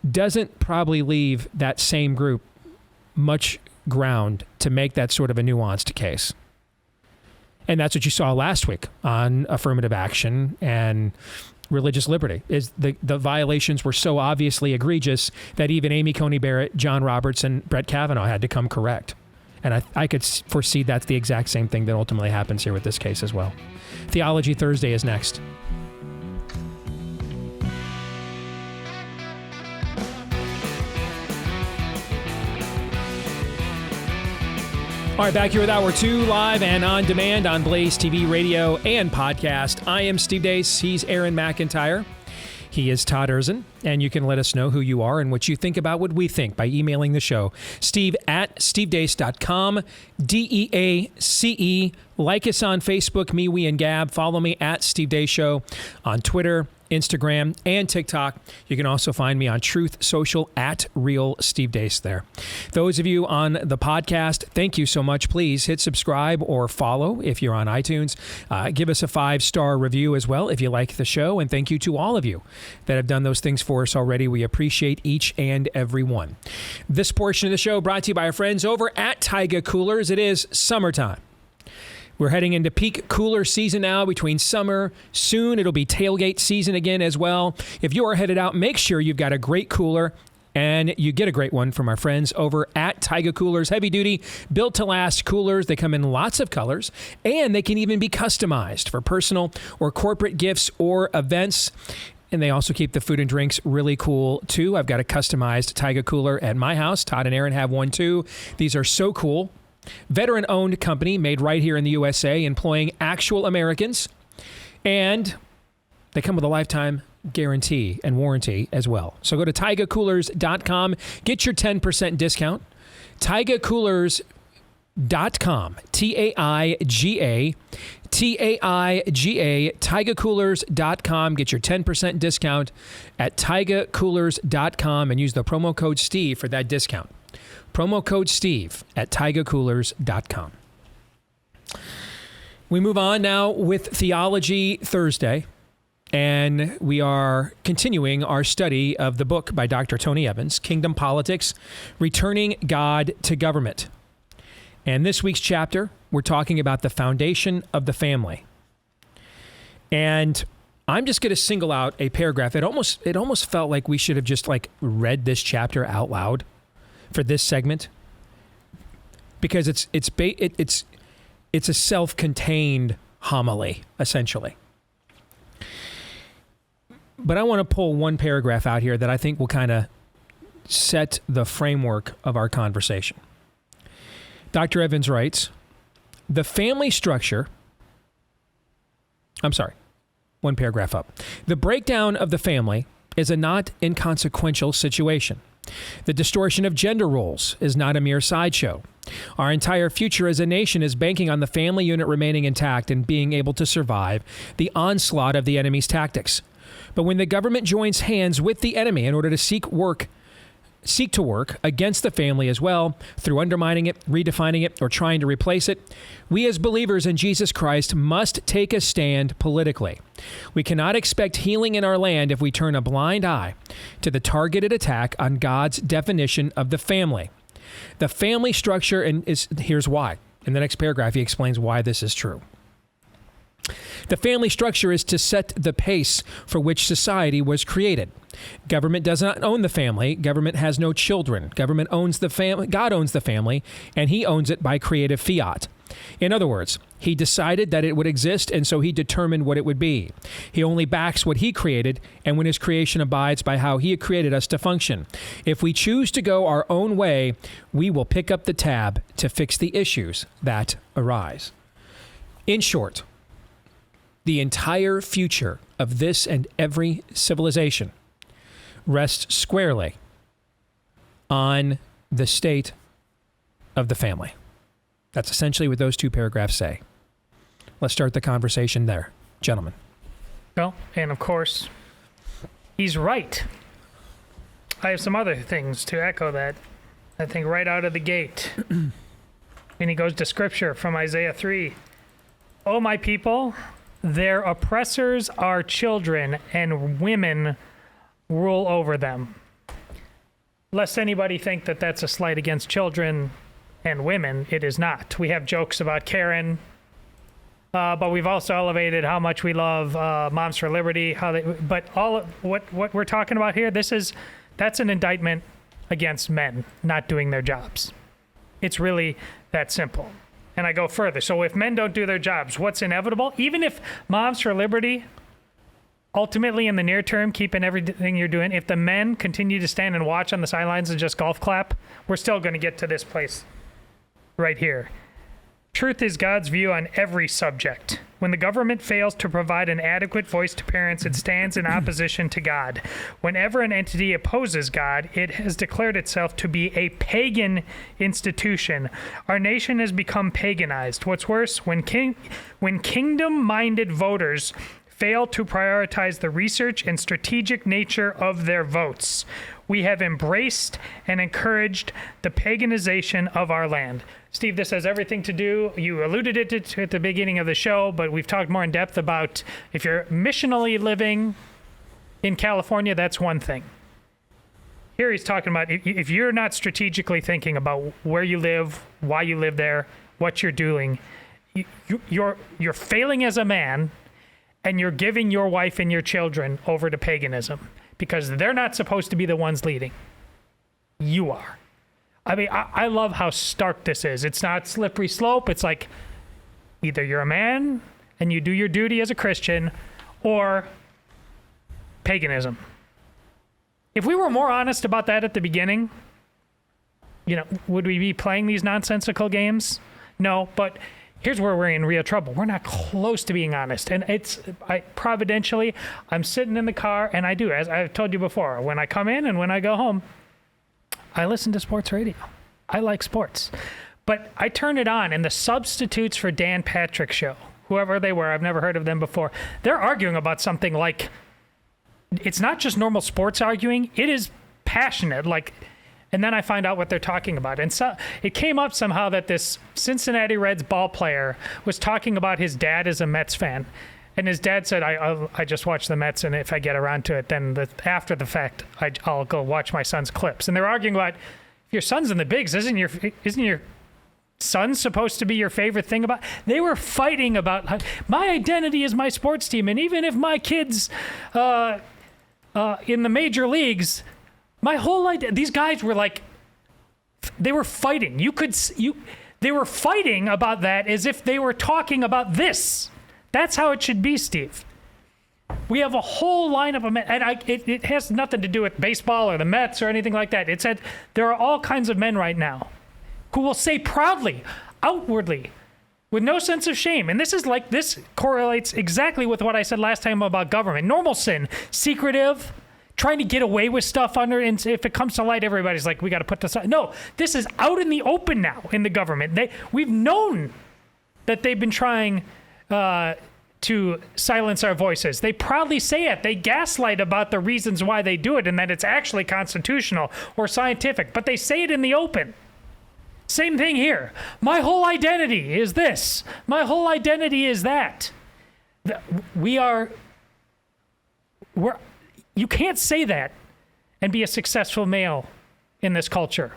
doesn't probably leave that same group much ground to make that sort of a nuanced case. And that's what you saw last week on affirmative action and religious liberty. Is the violations were so obviously egregious that even Amy Coney Barrett, John Roberts, and Brett Kavanaugh had to come correct. And I could foresee that's the exact same thing that ultimately happens here with this case as well. Theology Thursday is next. All right, back here with Hour 2, live and on demand on Blaze TV, radio, and podcast. I am Steve Deace. He's Aaron McIntyre. He is Todd Erzin, and you can let us know who you are and what you think about what we think by emailing the show. Steve@stevedeace.com, DEACE. Like us on Facebook, me, we, and Gab. Follow me at Steve Deace Show on Twitter, Instagram, and TikTok. You can also find me on Truth Social at Real Steve Deace there. Those of you on the podcast, thank you so much. Please hit subscribe or follow if you're on iTunes. Give us a 5-star review as well if you like the show. And thank you to all of you that have done those things for us already. We appreciate each and every one. This portion of the show brought to you by our friends over at Taiga Coolers. It is summertime. We're heading into peak cooler season now between summer. Soon it'll be tailgate season again as well. If you are headed out, make sure you've got a great cooler, and you get a great one from our friends over at Taiga Coolers. Heavy duty, built to last coolers. They come in lots of colors, and they can even be customized for personal or corporate gifts or events. And they also keep the food and drinks really cool, too. I've got a customized Taiga cooler at my house. Todd and Aaron have one, too. These are so cool. Veteran-owned company made right here in the USA, employing actual Americans. And they come with a lifetime guarantee and warranty as well. So go to taigacoolers.com. Get your 10% discount. Taiga Coolers TaigaCoolers.com. T-A-I-G-A, TaigaCoolers.com. Get your 10% discount at TaigaCoolers.com and use the promo code Steve for that discount. Promo code Steve at TaigaCoolers.com. We move on now with Theology Thursday, and we are continuing our study of the book by Dr. Tony Evans, Kingdom Politics, Returning God to Government. And this week's chapter, we're talking about the foundation of the family. And I'm just going to single out a paragraph. It almost felt like we should have just read this chapter out loud for this segment, because it's a self-contained homily, essentially. But I want to pull one paragraph out here that I think will kind of set the framework of our conversation. Dr. Evans writes, the family structure, one paragraph up. The breakdown of the family is a not inconsequential situation. The distortion of gender roles is not a mere sideshow. Our entire future as a nation is banking on the family unit remaining intact and being able to survive the onslaught of the enemy's tactics. But when the government joins hands with the enemy in order to seek to work against the family as well, through undermining it, redefining it, or trying to replace it, we as believers in Jesus Christ must take a stand politically. We cannot expect healing in our land if we turn a blind eye to the targeted attack on God's definition of the family. The family structure, and here's why. In the next paragraph, he explains why this is true. The family structure is to set the pace for which society was created. Government does not own the family. Government has no children. Government owns the family. God owns the family, and he owns it by creative fiat. In other words, he decided that it would exist, and so he determined what it would be. He only backs what he created, and when his creation abides by how he had created us to function. If we choose to go our own way, we will pick up the tab to fix the issues that arise. In short, the entire future of this and every civilization rests squarely on the state of the family. That's essentially what those two paragraphs say. Let's start the conversation there, gentlemen. Well, and of course, he's right. I have some other things to echo that. I think right out of the gate. And he goes to scripture from Isaiah 3. Oh, my people, their oppressors are children, and women rule over them. Lest anybody think that that's a slight against children and women, it is not. We have jokes about Karen, but we've also elevated how much we love Moms for Liberty. But all of what we're talking about here, that's an indictment against men not doing their jobs. It's really that simple. And I go further. So if men don't do their jobs, what's inevitable? Even if Moms for Liberty, ultimately in the near term, keeping everything you're doing, if the men continue to stand and watch on the sidelines and just golf clap, we're still going to get to this place right here. Truth is God's view on every subject. When the government fails to provide an adequate voice to parents, it stands in opposition to God. Whenever an entity opposes God, it has declared itself to be a pagan institution. Our nation has become paganized. What's worse, when kingdom-minded voters fail to prioritize the research and strategic nature of their votes, we have embraced and encouraged the paganization of our land. Steve, this has everything to do, you alluded it at the beginning of the show, but we've talked more in depth about if you're missionally living in California, that's one thing. Here he's talking about if you're not strategically thinking about where you live, why you live there, what you're doing, you're failing as a man, and you're giving your wife and your children over to paganism because they're not supposed to be the ones leading. You are. I mean, I love how stark this is. It's not slippery slope. It's like either you're a man and you do your duty as a Christian or paganism. If we were more honest about that at the beginning, would we be playing these nonsensical games? No, but here's where we're in real trouble. We're not close to being honest. And providentially, I'm sitting in the car, and I do, as I've told you before, when I come in and when I go home, I listen to sports radio. I like sports. But I turned it on, and the substitutes for Dan Patrick's show, whoever they were, I've never heard of them before, they're arguing about something like, it's not just normal sports arguing, it is passionate, like, and then I find out what they're talking about. And so it came up somehow that this Cincinnati Reds ball player was talking about his dad as a Mets fan. And his dad said, I just watch the Mets, and if I get around to it, then after the fact, I'll go watch my son's clips. And they're arguing about, if your son's in the bigs, isn't your son supposed to be your favorite thing about? They were fighting about, my identity is my sports team, and even if my kid's in the major leagues, my whole idea, these guys were like, they were fighting. They were fighting about that as if they were talking about this. That's how it should be, Steve. We have a whole lineup of men, and it has nothing to do with baseball or the Mets or anything like that. It said there are all kinds of men right now who will say proudly, outwardly, with no sense of shame. And this correlates exactly with what I said last time about government. Normal sin, secretive, trying to get away with stuff under, and if it comes to light, everybody's like, we got to put this on. No, this is out in the open now in the government. We've known that they've been trying to silence our voices. They proudly say it. They gaslight about the reasons why they do it and that it's actually constitutional or scientific, but they say it in the open. Same thing here. My whole identity is this. My whole identity is that. You can't say that and be a successful male in this culture.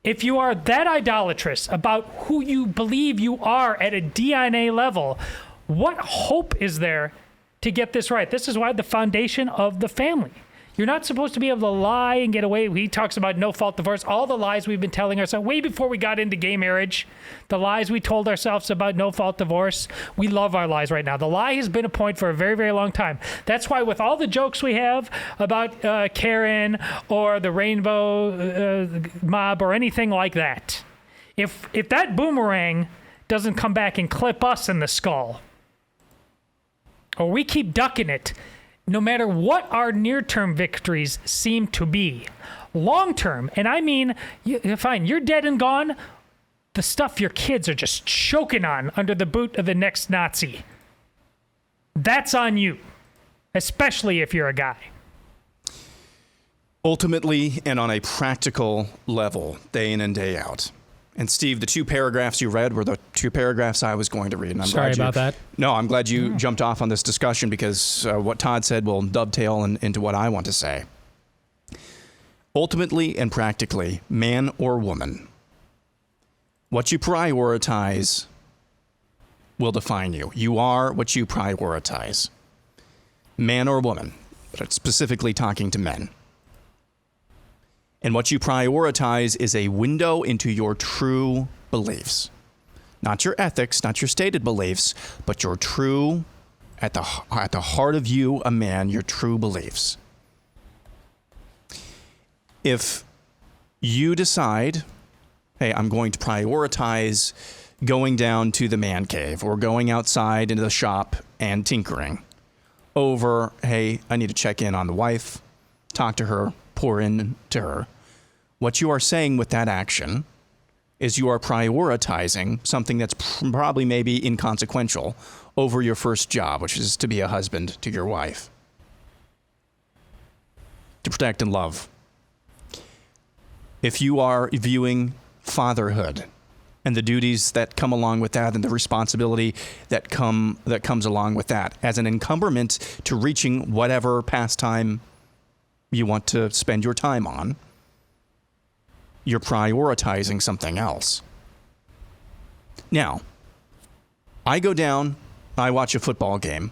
If you are that idolatrous about who you believe you are at a DNA level, what hope is there to get this right? This is why the foundation of the family. You're not supposed to be able to lie and get away. He talks about no-fault divorce, all the lies we've been telling ourselves way before we got into gay marriage, the lies we told ourselves about no-fault divorce. We love our lies right now. The lie has been a point for a very, very long time. That's why with all the jokes we have about Karen or the rainbow mob or anything like that, if that boomerang doesn't come back and clip us in the skull, or we keep ducking it, no matter what our near-term victories seem to be, long-term, and I mean, fine, you're dead and gone, the stuff your kids are just choking on under the boot of the next Nazi, that's on you, especially if you're a guy. Ultimately, and on a practical level, day in and day out. And Steve, the two paragraphs you read were the two paragraphs I was going to read. And I'm Sorry about that. No, I'm glad you jumped off on this discussion because what Todd said will dovetail into what I want to say. Ultimately and practically, man or woman, what you prioritize will define you. You are what you prioritize. Man or woman, but it's specifically talking to men. And what you prioritize is a window into your true beliefs. Not your ethics, not your stated beliefs, but your true, at the heart of you, a man, your true beliefs. If you decide, hey, I'm going to prioritize going down to the man cave or going outside into the shop and tinkering over, hey, I need to check in on the wife, talk to her, pour in to her. What you are saying with that action is you are prioritizing something that's probably maybe inconsequential over your first job, which is to be a husband to your wife, to protect and love. If you are viewing fatherhood and the duties that come along with that and the responsibility that comes along with that as an encumberment to reaching whatever pastime you want to spend your time on, you're prioritizing something else. Now, I go down, I watch a football game.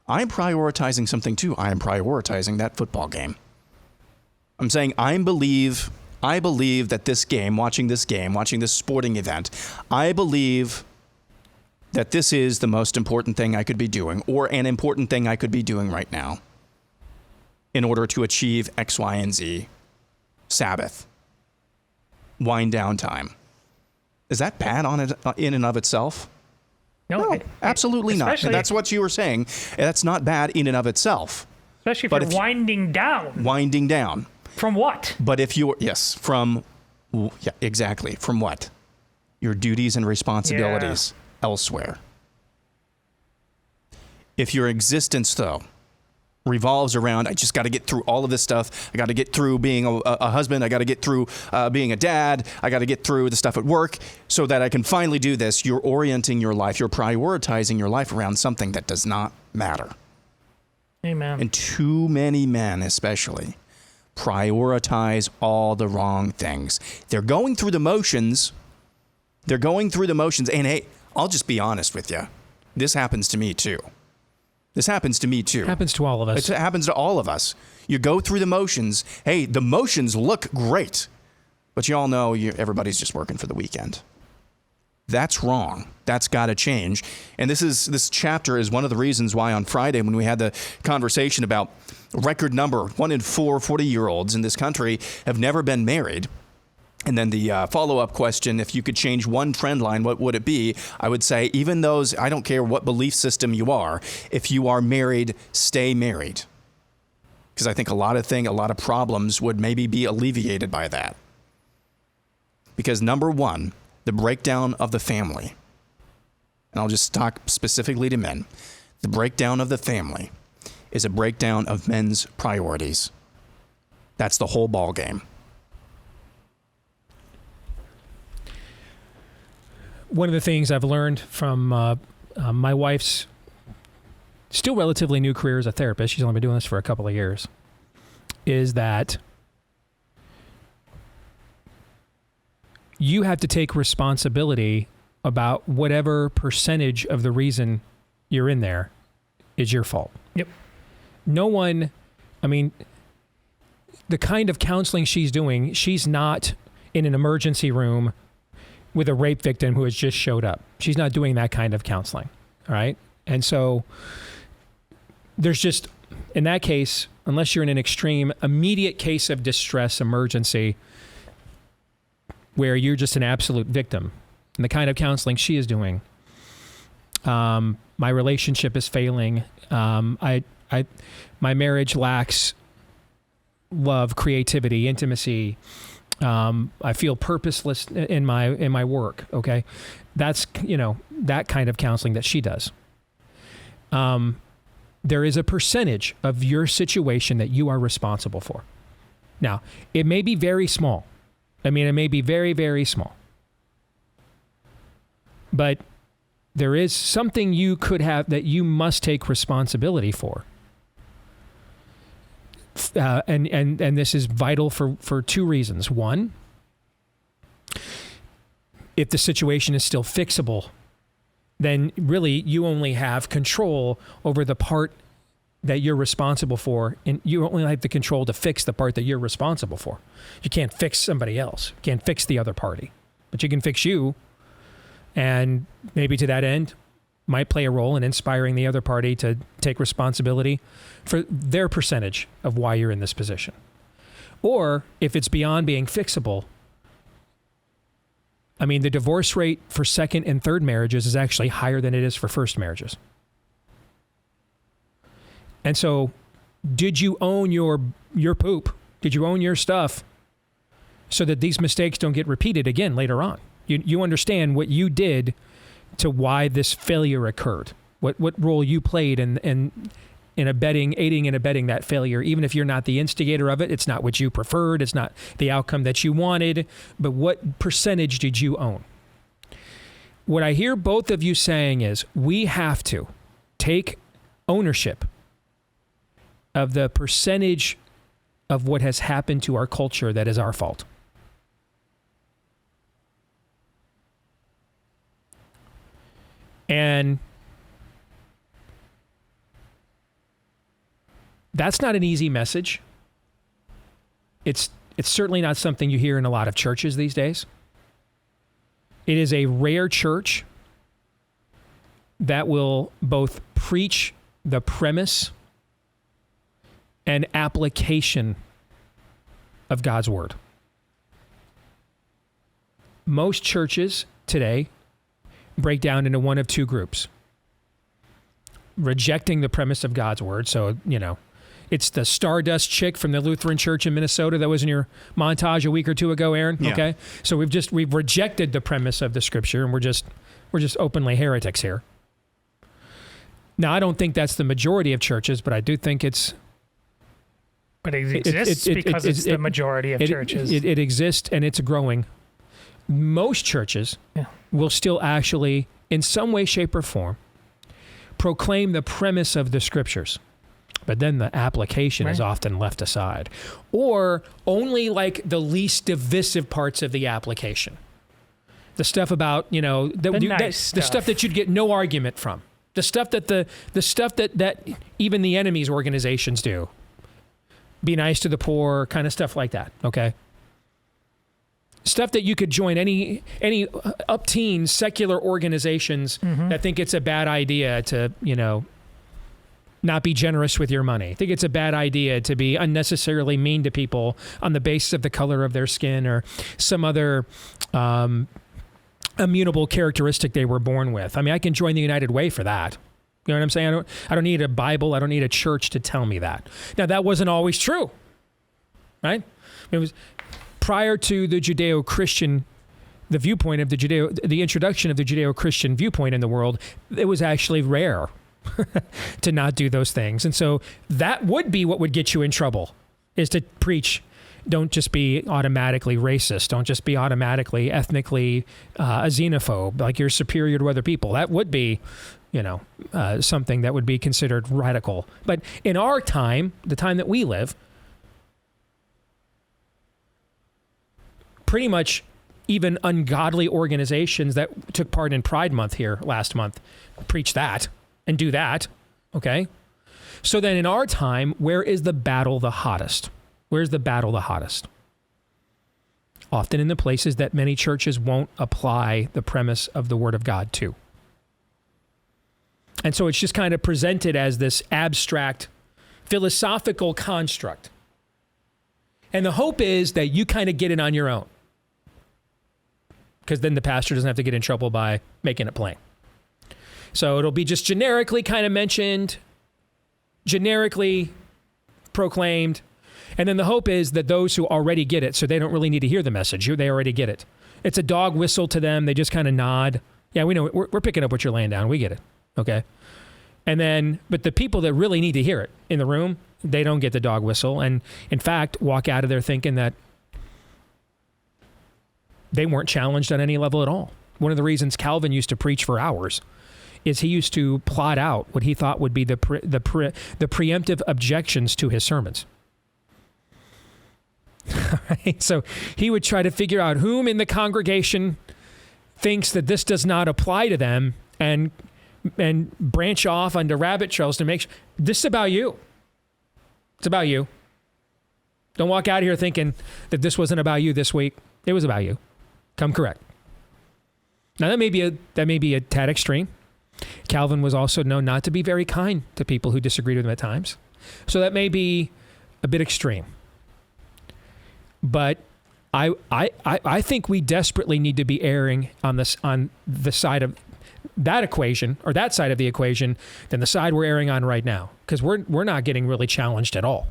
I'm prioritizing something too. I am prioritizing that football game. I'm saying I believe that this game, watching this sporting event, I believe that this is the most important thing I could be doing, or an important thing I could be doing right now in order to achieve X, Y, and Z. Sabbath. Wind down time. Is that bad on it in and of itself? No, absolutely not. And that's what you were saying. That's not bad in and of itself. Especially if you're winding down. Winding down. From what? But if you're, yes, from, yeah, exactly. From what? your duties and responsibilities elsewhere. If your existence, though, revolves around, I just got to get through all of this stuff. I got to get through being a husband. I got to get through being a dad. I got to get through the stuff at work so that I can finally do this. You're orienting your life. You're prioritizing your life around something that does not matter. Amen. And too many men, especially, prioritize all the wrong things. They're going through the motions. And hey, I'll just be honest with you. This happens to me too. Happens to all of us. It happens to all of us. You go through the motions. Hey, the motions look great, but you all know everybody's just working for the weekend. That's wrong. That's got to change. And this chapter is one of the reasons why on Friday, when we had the conversation about a record number, 1 in 4 40-year-olds in this country have never been married. And then the follow-up question, if you could change one trend line, what would it be? I would say even those, I don't care what belief system you are, if you are married, stay married. Because I think a lot of problems would maybe be alleviated by that. Because number one, the breakdown of the family, and I'll just talk specifically to men, the breakdown of the family is a breakdown of men's priorities. That's the whole ball game. One of the things I've learned from my wife's still relatively new career as a therapist, she's only been doing this for a couple of years, is that you have to take responsibility about whatever percentage of the reason you're in there is your fault. Yep. No one, the kind of counseling she's doing, she's not in an emergency room with a rape victim who has just showed up. She's not doing that kind of counseling, all right? And so there's just, in that case, unless you're in an extreme, immediate case of distress, emergency, where you're just an absolute victim, and the kind of counseling she is doing, my relationship is failing, my marriage lacks love, creativity, intimacy, I feel purposeless in my work. Okay. That's, that kind of counseling that she does. There is a percentage of your situation that you are responsible for. Now, it may be very small. It may be very, very small. But there is something you could have that you must take responsibility for. And this is vital for two reasons. One, if the situation is still fixable, then really you only have control over the part that you're responsible for, and you only have the control to fix the part that you're responsible for. You can't fix somebody else. You can't fix the other party, but you can fix you, and maybe to that end might play a role in inspiring the other party to take responsibility for their percentage of why you're in this position. Or if it's beyond being fixable, the divorce rate for second and third marriages is actually higher than it is for first marriages. And so, did you own your poop? Did you own your stuff so that these mistakes don't get repeated again later on? You understand what you did to why this failure occurred, what role you played in aiding and abetting that failure. Even if you're not the instigator of it, it's not what you preferred, it's not the outcome that you wanted, but what percentage did you own? What I hear both of you saying is we have to take ownership of the percentage of what has happened to our culture that is our fault. And that's not an easy message. It's certainly not something you hear in a lot of churches these days. It is a rare church that will both preach the premise and application of God's word. Most churches today break down into one of two groups. Rejecting the premise of God's word, so, It's the Stardust chick from the Lutheran Church in Minnesota that was in your montage a week or two ago, Aaron. Yeah. Okay, so we've rejected the premise of the Scripture, and we're just openly heretics here. Now, I don't think that's the majority of churches, but I do think it's. But it exists because it's the majority of churches. It exists, and it's growing. Most churches will still actually, in some way, shape, or form, proclaim the premise of the Scriptures. But then the application is often left aside. Or only like the least divisive parts of the application. The stuff about, the stuff that you'd get no argument from. The stuff that even the enemy's organizations do. Be nice to the poor, kind of stuff like that, okay? Stuff that you could join any up-teen secular organizations that think it's a bad idea to, not be generous with your money. Think it's a bad idea to be unnecessarily mean to people on the basis of the color of their skin or some other immutable characteristic they were born with. I mean, I can join the United Way for that. You know what I'm saying? I don't need a Bible. I don't need a church to tell me that. Now, that wasn't always true, right? It was prior to the Judeo-Christian, the viewpoint of the introduction of the Judeo-Christian viewpoint in the world. It was actually rare to not do those things, and so that would be what would get you in trouble, is to preach. Don't just be automatically racist. Don't just be automatically ethnically a xenophobe, like you're superior to other people. That would be, something that would be considered radical. But in our time, the time that we live, pretty much even ungodly organizations that took part in Pride Month here last month preach that and do that, okay? So then in our time, where is the battle the hottest? Where's the battle the hottest? Often in the places that many churches won't apply the premise of the Word of God to. And so it's just kind of presented as this abstract philosophical construct. And the hope is that you kind of get it on your own, because then the pastor doesn't have to get in trouble by making it plain. So it'll be just generically kind of mentioned, generically proclaimed. And then the hope is that those who already get it, so they don't really need to hear the message, they already get it. It's a dog whistle to them. They just kind of nod. Yeah, we know. We're picking up what you're laying down. We get it. Okay. And then, but the people that really need to hear it in the room, they don't get the dog whistle. And in fact, walk out of there thinking that they weren't challenged on any level at all. One of the reasons Calvin used to preach for hours is he used to plot out what he thought would be the preemptive objections to his sermons. Right? So he would try to figure out whom in the congregation thinks that this does not apply to them and branch off onto rabbit trails to make sure this is about you. It's about you. Don't walk out of here thinking that this wasn't about you this week. It was about you. Come correct. Now that may be a tad extreme. Calvin was also known not to be very kind to people who disagreed with him at times. So that may be a bit extreme. But I think we desperately need to be erring on the side of that equation, or that side of the equation, than the side we're erring on right now, because we're not getting really challenged at all.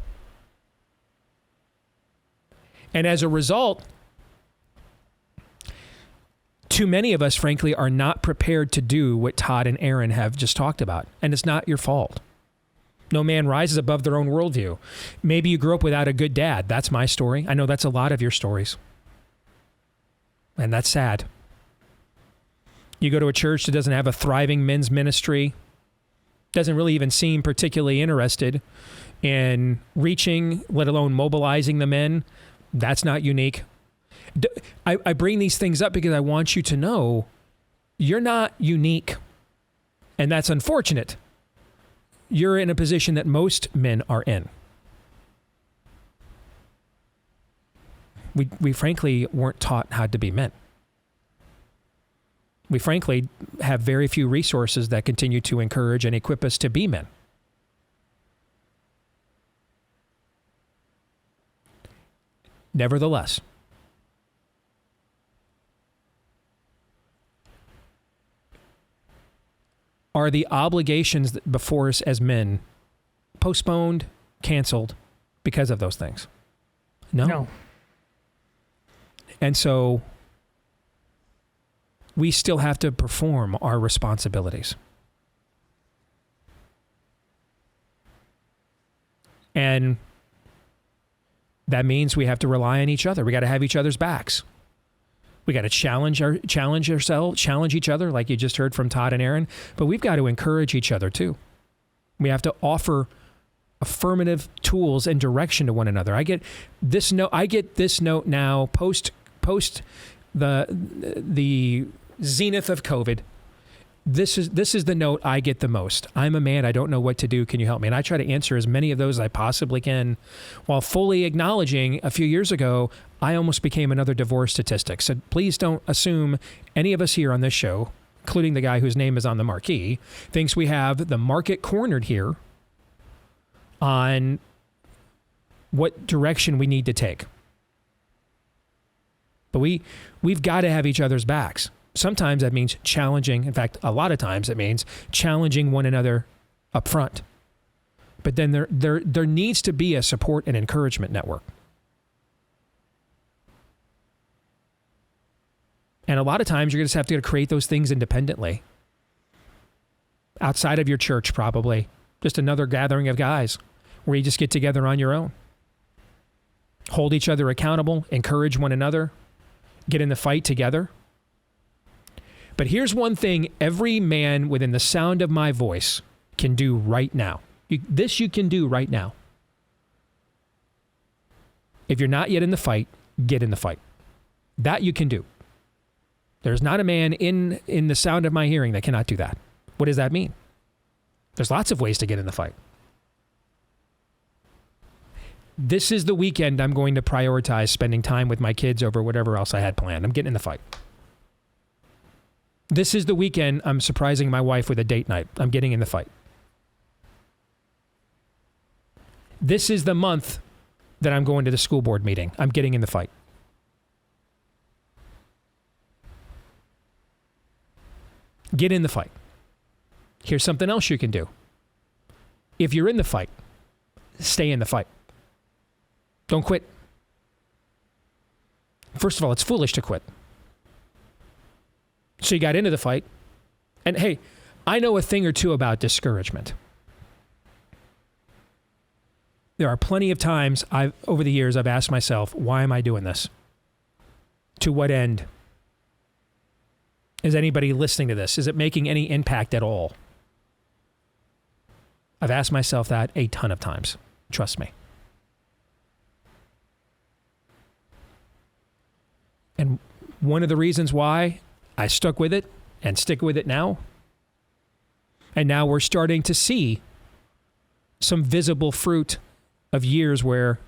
And as a result, too many of us, frankly, are not prepared to do what Todd and Aaron have just talked about. And it's not your fault. No man rises above their own worldview. Maybe you grew up without a good dad. That's my story. I know that's a lot of your stories. And that's sad. You go to a church that doesn't have a thriving men's ministry, doesn't really even seem particularly interested in reaching, let alone mobilizing the men. That's not unique. I bring these things up because I want you to know you're not unique. And that's unfortunate. You're in a position that most men are in. We frankly weren't taught how to be men. We frankly have very few resources that continue to encourage and equip us to be men. Nevertheless, are the obligations before us as men postponed, canceled because of those things. No. And so we still have to perform our responsibilities. And that means we have to rely on each other. We got to have each other's backs. We got to challenge each other, like you just heard from Todd and Aaron. But we've got to encourage each other too. We have to offer affirmative tools and direction to one another. I get this note now post the zenith of COVID. This is the note I get the most. I'm a man. I don't know what to do. Can you help me? And I try to answer as many of those as I possibly can, while fully acknowledging a few years ago, I almost became another divorce statistic. So please don't assume any of us here on this show, including the guy whose name is on the marquee, thinks we have the market cornered here on what direction we need to take. But we've got to have each other's backs. Sometimes that means challenging. In fact, a lot of times it means challenging one another up front. But then there needs to be a support and encouragement network. And a lot of times you're going to have to create those things independently. Outside of your church, probably. Just another gathering of guys where you just get together on your own. Hold each other accountable, encourage one another, get in the fight together. But here's one thing every man within the sound of my voice can do right now. This you can do right now. If you're not yet in the fight, get in the fight. That you can do. There's not a man in the sound of my hearing that cannot do that. What does that mean? There's lots of ways to get in the fight. This is the weekend I'm going to prioritize spending time with my kids over whatever else I had planned. I'm getting in the fight. This is the weekend I'm surprising my wife with a date night. I'm getting in the fight. This is the month that I'm going to the school board meeting. I'm getting in the fight. Get in the fight. Here's something else you can do. If you're in the fight, stay in the fight. Don't quit. First of all, it's foolish to quit. So you got into the fight. And hey, I know a thing or two about discouragement. There are plenty of times over the years I've asked myself, why am I doing this? To what end? Is anybody listening to this? Is it making any impact at all? I've asked myself that a ton of times. Trust me. And one of the reasons why I stuck with it and stick with it now, and now we're starting to see some visible fruit of years where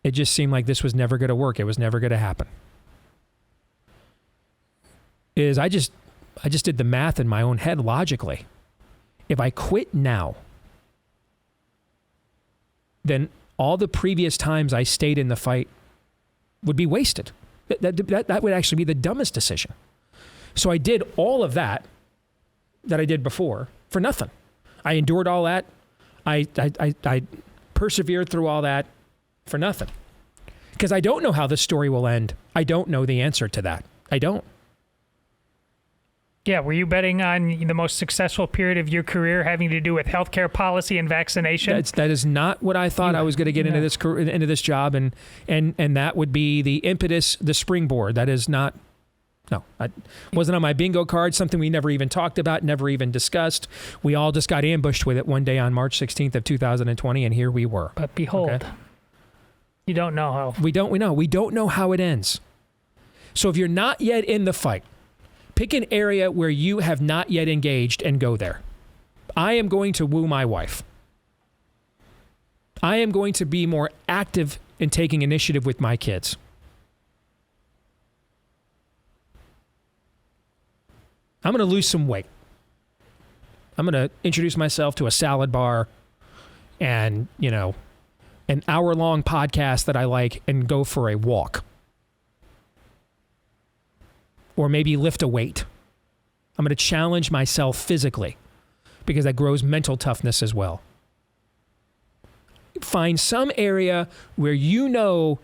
it just seemed like this was never going to work. It was never going to happen. Is I just did the math in my own head logically. If I quit now, then all the previous times I stayed in the fight would be wasted. That would actually be the dumbest decision. So I did all of that I did before for nothing. I endured all that. I persevered through all that for nothing. Because I don't know how this story will end. I don't know the answer to that. I don't. Yeah, were you betting on the most successful period of your career having to do with healthcare policy and vaccination? That is not what I thought I was going to get into this job, and that would be the impetus, the springboard. That is not. No, it wasn't on my bingo card. Something we never even talked about, never even discussed. We all just got ambushed with it one day on March 16th of 2020, and here we were. But behold, you don't know how. We don't know how it ends. So if you're not yet in the fight, pick an area where you have not yet engaged and go there. I am going to woo my wife. I am going to be more active in taking initiative with my kids. I'm going to lose some weight. I'm going to introduce myself to a salad bar and, an hour-long podcast that I like and go for a walk. Or maybe lift a weight. I'm going to challenge myself physically because that grows mental toughness as well. find some area where you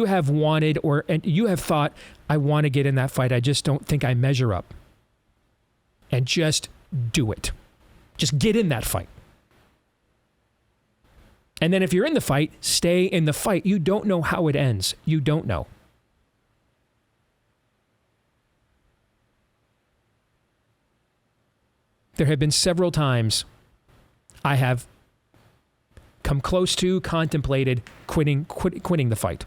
have wanted and you have thought, I want to get in that fight. I just don't think I measure up. And just do it. Just get in that fight. And then if you're in the fight, stay in the fight. You don't know how it ends. You don't know. There have been several times I have come close to, contemplated quitting the fight.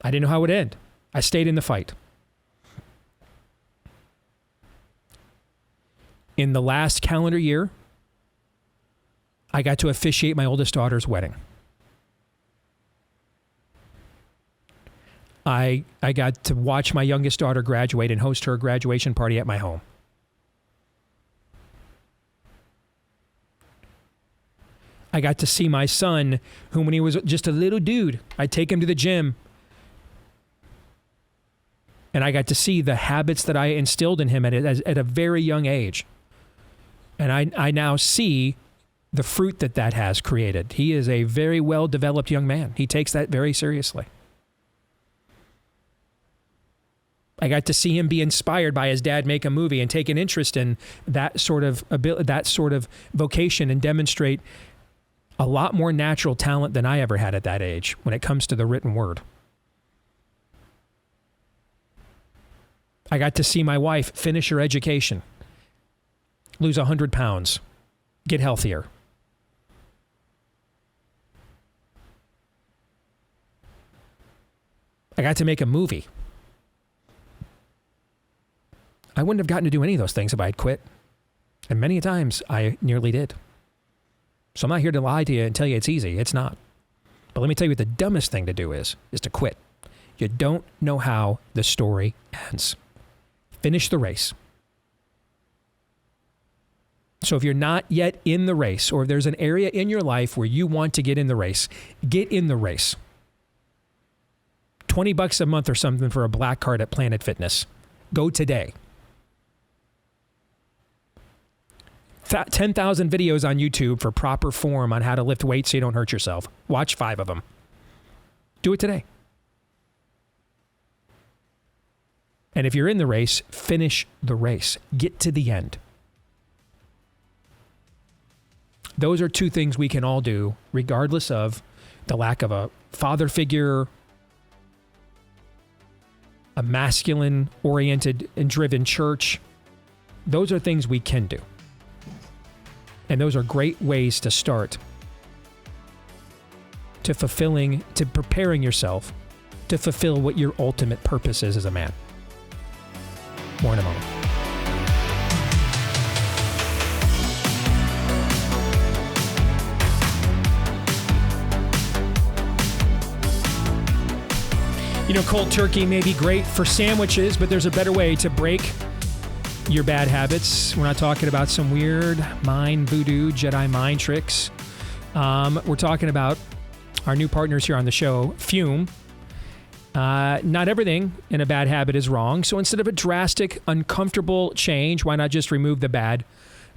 I didn't know how it would end. I stayed in the fight. In the last calendar year, I got to officiate my oldest daughter's wedding. I got to watch my youngest daughter graduate and host her graduation party at my home. I got to see my son, whom when he was just a little dude, I'd take him to the gym. And I got to see the habits that I instilled in him at a very young age. And I now see the fruit that has created. He is a very well-developed young man. He takes that very seriously. I got to see him be inspired by his dad make a movie and take an interest in that sort of vocation and demonstrate a lot more natural talent than I ever had at that age when it comes to the written word. I got to see my wife finish her education, lose 100 pounds, get healthier. I got to make a movie. I wouldn't have gotten to do any of those things if I had quit. And many times I nearly did. So I'm not here to lie to you and tell you it's easy. It's not. But let me tell you what the dumbest thing to do is to quit. You don't know how the story ends. Finish the race. So if you're not yet in the race, or if there's an area in your life where you want to get in the race, get in the race. $20 a month or something for a black card at Planet Fitness. Go today. 10,000 videos on YouTube for proper form on how to lift weights so you don't hurt yourself. Watch 5 of them. Do it today. And if you're in the race, finish the race. Get to the end. Those are 2 things we can all do, regardless of the lack of a father figure, a masculine-oriented and driven church. Those are things we can do. And those are great ways to start to preparing yourself to fulfill what your ultimate purpose is as a man. More in a moment. You know, cold turkey may be great for sandwiches, but there's a better way to break your bad habits. We're not talking about some weird mind voodoo, Jedi mind tricks. We're talking about our new partners here on the show, Fume. Not everything in a bad habit is wrong. So instead of a drastic, uncomfortable change, why not just remove the bad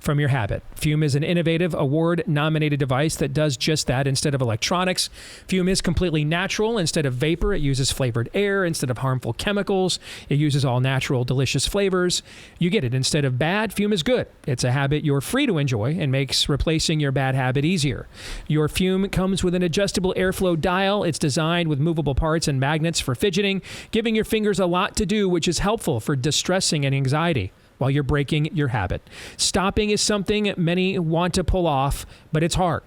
from your habit? Fume is an innovative, award-nominated device that does just that instead of electronics. Fume is completely natural. Instead of vapor, it uses flavored air. Instead of harmful chemicals, it uses all natural, delicious flavors. You get it. Instead of bad, Fume is good. It's a habit you're free to enjoy and makes replacing your bad habit easier. Your Fume comes with an adjustable airflow dial. It's designed with movable parts and magnets for fidgeting, giving your fingers a lot to do, which is helpful for distressing and anxiety while you're breaking your habit. Stopping is something many want to pull off, but it's hard.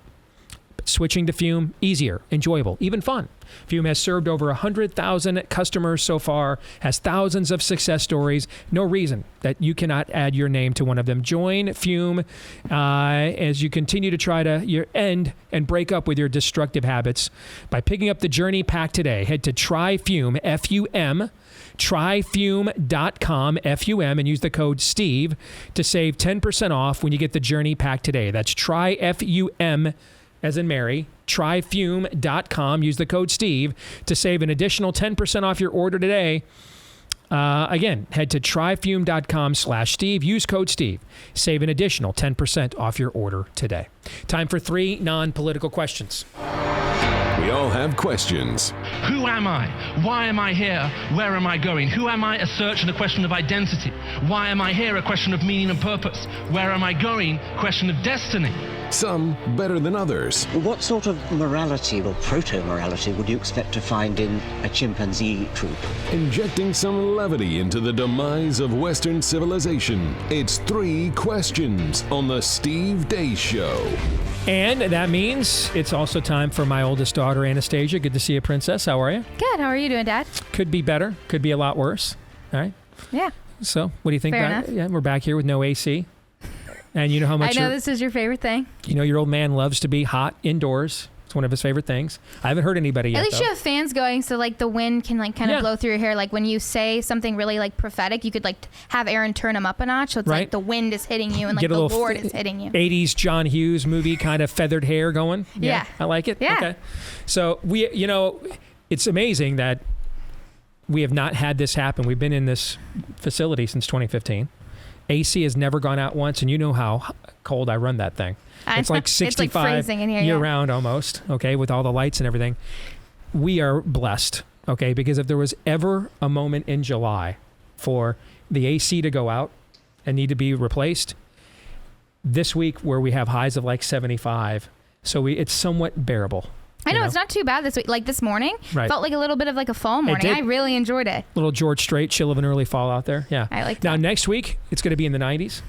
Switching to Fume, easier, enjoyable, even fun. Fume has served over 100,000 customers so far, has thousands of success stories. No reason that you cannot add your name to one of them. Join Fume as you continue to try to end and break up with your destructive habits by picking up the Journey Pack today. Head to TryFume, F-U-M, tryfume.com, F-U-M, and use the code STEVE to save 10% off when you get the Journey Pack today. That's TryFUM, as in Mary, tryfume.com. Use the code STEVE to save an additional 10% off your order today. Again, head to tryfume.com/Steve. Use code Steve. Save an additional 10% off your order today. Time for 3 non-political questions. We all have questions. Who am I? Why am I here? Where am I going? Who am I? A search and a question of identity. Why am I here? A question of meaning and purpose. Where am I going? Question of destiny. Some better than others. What sort of morality or proto-morality would you expect to find in a chimpanzee troop? Injecting some levity into the demise of Western civilization. It's 3 questions on the Steve Deace Show. And that means it's also time for my oldest daughter, Anastasia. Good to see you, Princess. How are you? Good. How are you doing, Dad? Could be better. Could be a lot worse. All right. Yeah. So, what do you think? Fair about enough. Yeah, we're back here with no AC. And you know how much I know this is your favorite thing. You know your old man loves to be hot indoors. It's one of his favorite things. I haven't heard anybody yet. At least you have fans going, so like the wind can like kind of blow through your hair. Like when you say something really like prophetic, you could like have Aaron turn them up a notch. So it's like the wind is hitting you and like Get a the little Lord is hitting you. 80s John Hughes movie kind of feathered hair going. Yeah. I like it. Yeah. Okay. So it's amazing that we have not had this happen. We've been in this facility since 2015. AC has never gone out once, and you know how cold I run that thing. It's like 65 it's like freezing in here, year-round almost, okay, with all the lights and everything. We are blessed, okay, because if there was ever a moment in July for the AC to go out and need to be replaced, this week where we have highs of like 75, so it's somewhat bearable. I know it's not too bad this week. Like this morning, felt like a little bit of like a fall morning. I really enjoyed it. Little George Strait, chill of an early fall out there. Yeah. I like that. Now, next week, it's going to be in the 90s.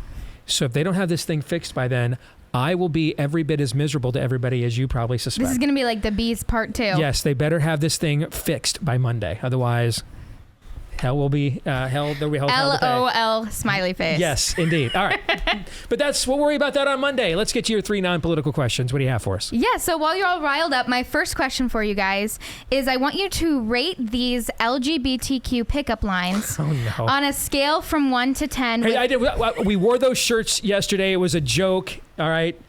So if they don't have this thing fixed by then, I will be every bit as miserable to everybody as you probably suspect. This is going to be like the Bees Part 2. Yes, they better have this thing fixed by Monday. Otherwise, hell will be hell. There'll be hell. LOL smiley face. Yes, indeed. All right. But we'll worry about that on Monday. Let's get to your 3 non-political questions. What do you have for us? Yeah, so while you're all riled up, my first question for you guys is I want you to rate these LGBTQ pickup lines on a scale from 1 to 10. Hey, we wore those shirts yesterday. It was a joke. All right.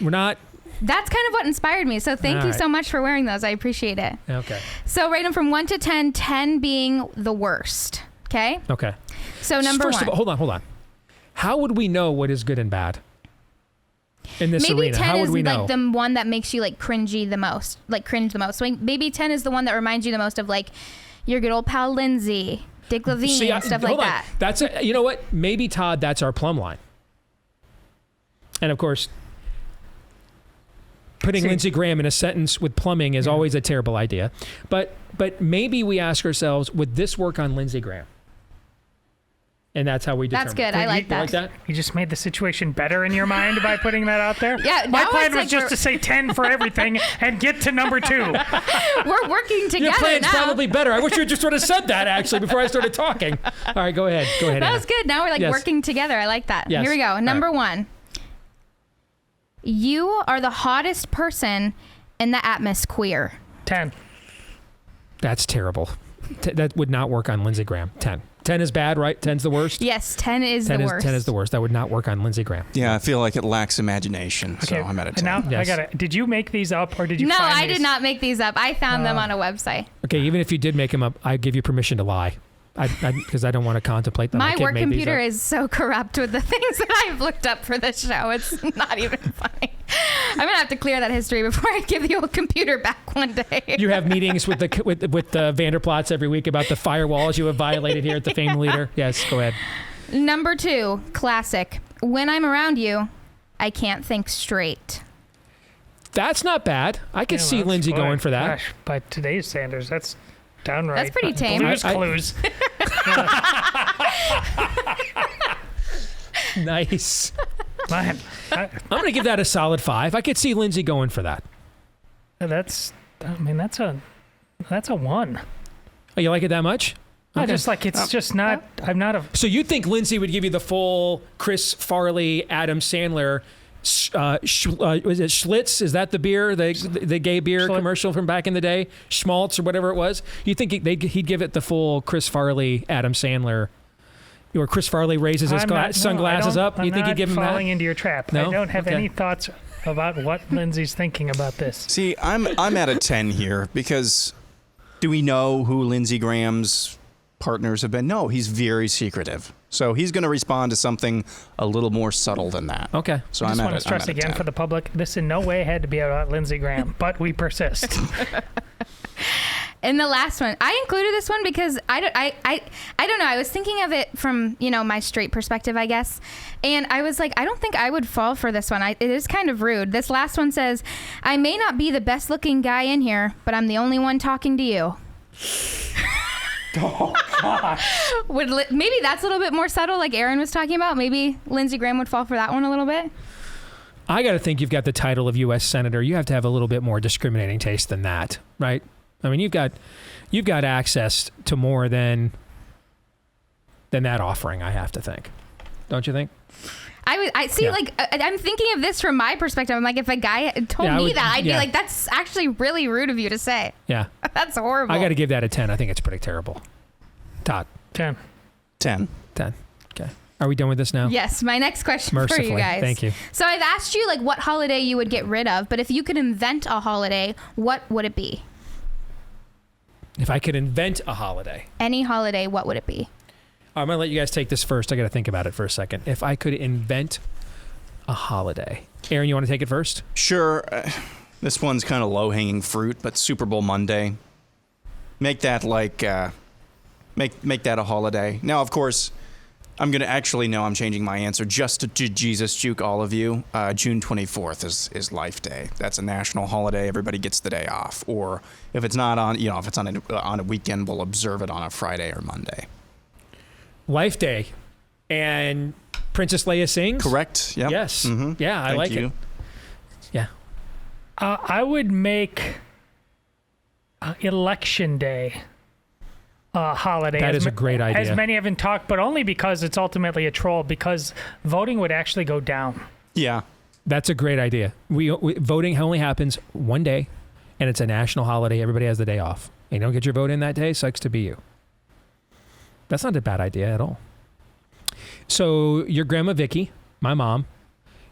We're not... That's kind of what inspired me. So thank you so much for wearing those. I appreciate it. Okay. So rate them from 1 to 10, 10 being the worst. Okay? Okay. So number 1. First of all, hold on. How would we know what is good and bad in this maybe arena? 10 How would is we know? like the one that makes you like cringe the most. So maybe 10 is the one that reminds you the most of like your good old pal Lindsay, Dick Levine, stuff like that. That's you know what? Maybe Todd, that's our plumb line. And of course, putting Lindsey Graham in a sentence with plumbing is always a terrible idea. But maybe we ask ourselves, would this work on Lindsey Graham? And that's how we determine. That's good. I like that. Like that. You just made the situation better in your mind by putting that out there? Yeah. My plan was just to say 10 for everything and get to number 2. We're working together Your plan's now. probably better. I wish you had just sort of said that, actually, before I started talking. All right, go ahead. That Anna. was good. Now we're like working together. I like that. Yes. Here we go. Number right. 1. You are the hottest person in the atmosphere. 10. That's terrible. That would not work on Lindsey Graham. 10. 10 is bad, right? 10's the worst? Yes, 10 is the worst. 10 is the worst. That would not work on Lindsey Graham. Yeah, I feel like it lacks imagination, so Okay. I'm at a 10. Now, I got it. Did you make these up or did you No, find I these? did not make these up. I found them on a website. Okay, even if you did make them up, I give you permission to lie. Because I don't want to contemplate them. My work computer is so corrupt with the things that I've looked up for this show. It's not even funny. I'm going to have to clear that history before I give the old computer back one day. You have meetings with the Vanderplots every week about the firewalls you have violated here at the Fame Leader. Yes, go ahead. Number 2, classic. When I'm around you, I can't think straight. That's not bad. I could see Lindsay going for that. Gosh, by today's standards, that's downright. That's pretty tame. Blue's Clues. Nice. Man, I'm going to give that a solid 5. I could see Lindsay going for that. that's a 1. Oh, you like it that much? I Okay. just like it's just not. I'm not a. So you think Lindsay would give you the full Chris Farley, Adam Sandler, was it Schlitz? Is that the beer, the gay beer commercial from back in the day? Schmaltz or whatever it was? You think he'd give it the full Chris Farley, Adam Sandler, or Chris Farley raises his sunglasses up? You think he'd give him that? I'm not falling into your trap. No? I don't have Okay. any thoughts about what Lindsay's thinking about this. See, I'm at a 10 here because do we know who Lindsey Graham's partners have been, no, he's very secretive. So he's going to respond to something a little more subtle than that. Okay. So I just I'm want at to stress again 10. for the public, this in no way had to be about Lindsey Graham, but we persist. And the last one, I included this one because I don't know. I was thinking of it from, my straight perspective, I guess. And I was like, I don't think I would fall for this one. It is kind of rude. This last one says, I may not be the best looking guy in here, but I'm the only one talking to you. Oh, gosh. Maybe that's a little bit more subtle, like Aaron was talking about. Maybe Lindsey Graham would fall for that one a little bit. I got to think you've got the title of U.S. Senator. You have to have a little bit more discriminating taste than that, right? I mean, you've got access to more than that offering, I have to think. Don't you think? I see, yeah. Like, I'm thinking of this from my perspective. I'm like, if a guy told me that, I'd be like, that's actually really rude of you to say. Yeah. That's horrible. I got to give that a 10. I think it's pretty terrible. Todd. 10. 10. Okay. Are we done with this now? Yes. My next question for you guys. Thank you. So I've asked you, like, what holiday you would get rid of, but if you could invent a holiday, what would it be? If I could invent a holiday. Any holiday, what would it be? I'm going to let you guys take this first. I got to think about it for a second. If I could invent a holiday. Aaron, you want to take it first? Sure. This one's kind of low-hanging fruit, but Super Bowl Monday. Make that like, make that a holiday. Now, of course, I'm going to actually, no, I'm changing my answer just to Jesus juke all of you. June 24th is Life Day. That's a national holiday. Everybody gets the day off. Or if it's not on, if it's on a weekend, we'll observe it on a Friday or Monday. Life Day. And Princess Leia sings? Correct. Yep. Yes. Mm-hmm. Yeah, I like it. Yeah. I would make Election Day holiday. That is a great idea. As many haven't talked, but only because it's ultimately a troll, because voting would actually go down. Yeah. That's a great idea. Voting only happens one day, and it's a national holiday. Everybody has the day off. And you don't get your vote in that day, sucks to be you. That's not a bad idea at all. So your grandma Vicky, my mom,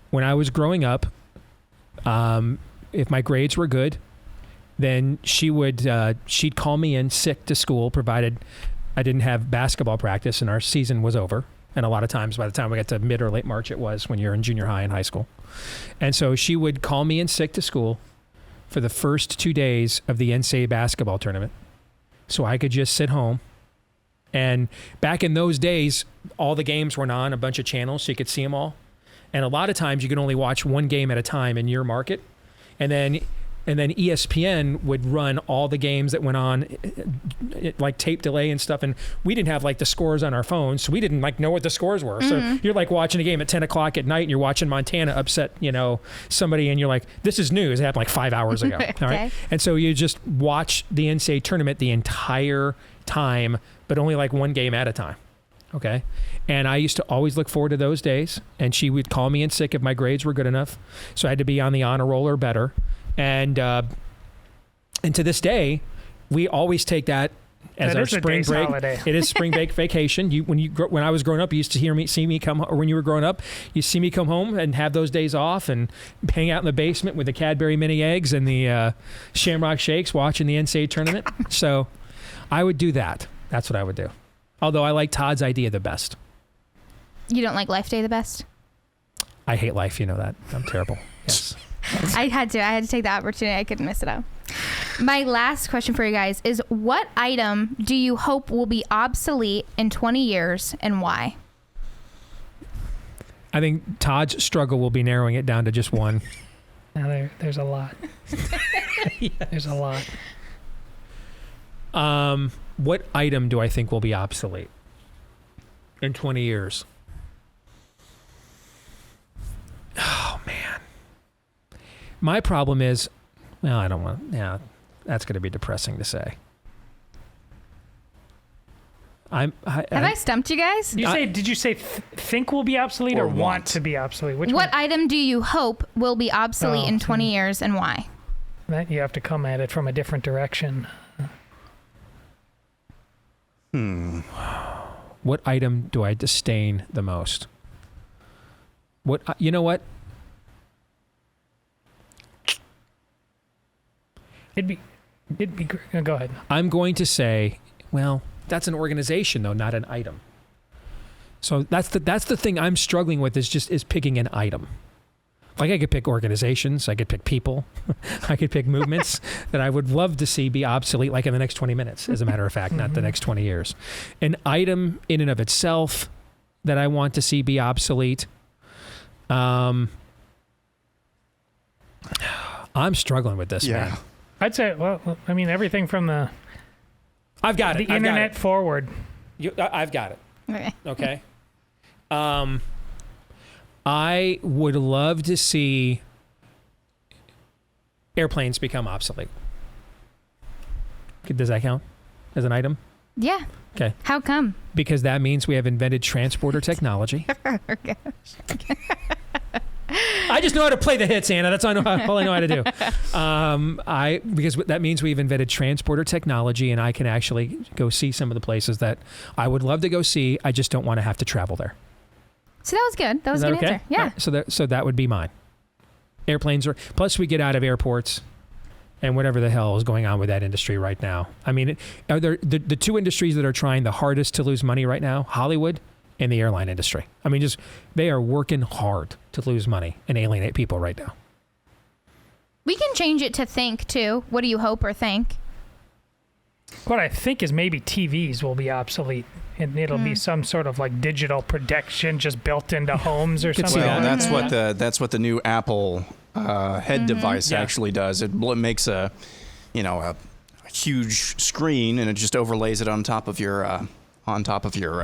when I was growing up, if my grades were good, then she'd call me in sick to school, provided I didn't have basketball practice and our season was over. And a lot of times, by the time we got to mid or late March, it was when you're in junior high and high school. And so she would call me in sick to school for the first 2 days of the NCAA basketball tournament, so I could just sit home. And back in those days, all the games were on a bunch of channels, so you could see them all. And a lot of times, you could only watch one game at a time in your market, and then ESPN would run all the games that went on, like tape delay and stuff. And we didn't have like the scores on our phones, so we didn't like know what the scores were. Mm-hmm. So you're like watching a game at 10 o'clock at night, and you're watching Montana upset, somebody, and you're like, this is news. It happened like 5 hours ago. Okay. All right. And so you just watch the NCAA tournament the entire time, but only like one game at a time. Okay. And I used to always look forward to those days, and she would call me in sick if my grades were good enough. So I had to be on the honor roll or better. And to this day, we always take that as our spring break. Holiday. It is spring break vacation. When I was growing up, you used to see me come, or when you were growing up, you see me come home and have those days off and hang out in the basement with the Cadbury mini eggs and the Shamrock Shakes, watching the NCAA tournament. So I would do that. That's what I would do. Although I like Todd's idea the best. You don't like Life Day the best? I hate life. You know that. I'm terrible. Yes. I had to take the opportunity. I couldn't miss it out. My last question for you guys is, what item do you hope will be obsolete in 20 years and why? I think Todd's struggle will be narrowing it down to just one. Now there's a lot. Yes. There's a lot. What item do I think will be obsolete in 20 years? Oh, man. My problem is, well, I don't want, yeah, that's going to be depressing to say. Have I stumped you guys? Did you say think will be obsolete or want to be obsolete? What item do you hope will be obsolete in 20 years and why? That you have to come at it from a different direction. What item do I disdain the most? You know what? It'd be great. Go ahead. I'm going to say, well, That's an organization, though, not an item. So that's the thing I'm struggling with is picking an item. Like I could pick organizations, I could pick people, I could pick movements that I would love to see be obsolete, like in the next 20 minutes, as a matter of fact, not the next 20 years. An item in and of itself that I want to see be obsolete. I'm struggling with this, man. I'd say, well, I mean, everything from the internet forward. I've got it. Okay. Okay. I would love to see airplanes become obsolete. Does that count as an item? Yeah. Okay. How come? Because that means we have invented transporter technology. Okay. I just know how to play the hits, Anna. That's all I know how to do. Because that means we've invented transporter technology, and I can actually go see some of the places that I would love to go see. I just don't want to have to travel there. So that was good. That was a good answer. Yeah. Right, so that would be mine. Airplanes are. Plus, we get out of airports, and whatever the hell is going on with that industry right now. I mean, are there the two industries that are trying the hardest to lose money right now? Hollywood and the airline industry. I mean, they are working hard to lose money and alienate people right now. We can change it to think too. What do you hope or think? What I think is maybe TVs will be obsolete. And it'll be some sort of like digital projection just built into homes or something. Well, that's what the new Apple head device actually does. It makes a huge screen and it just overlays it on top of your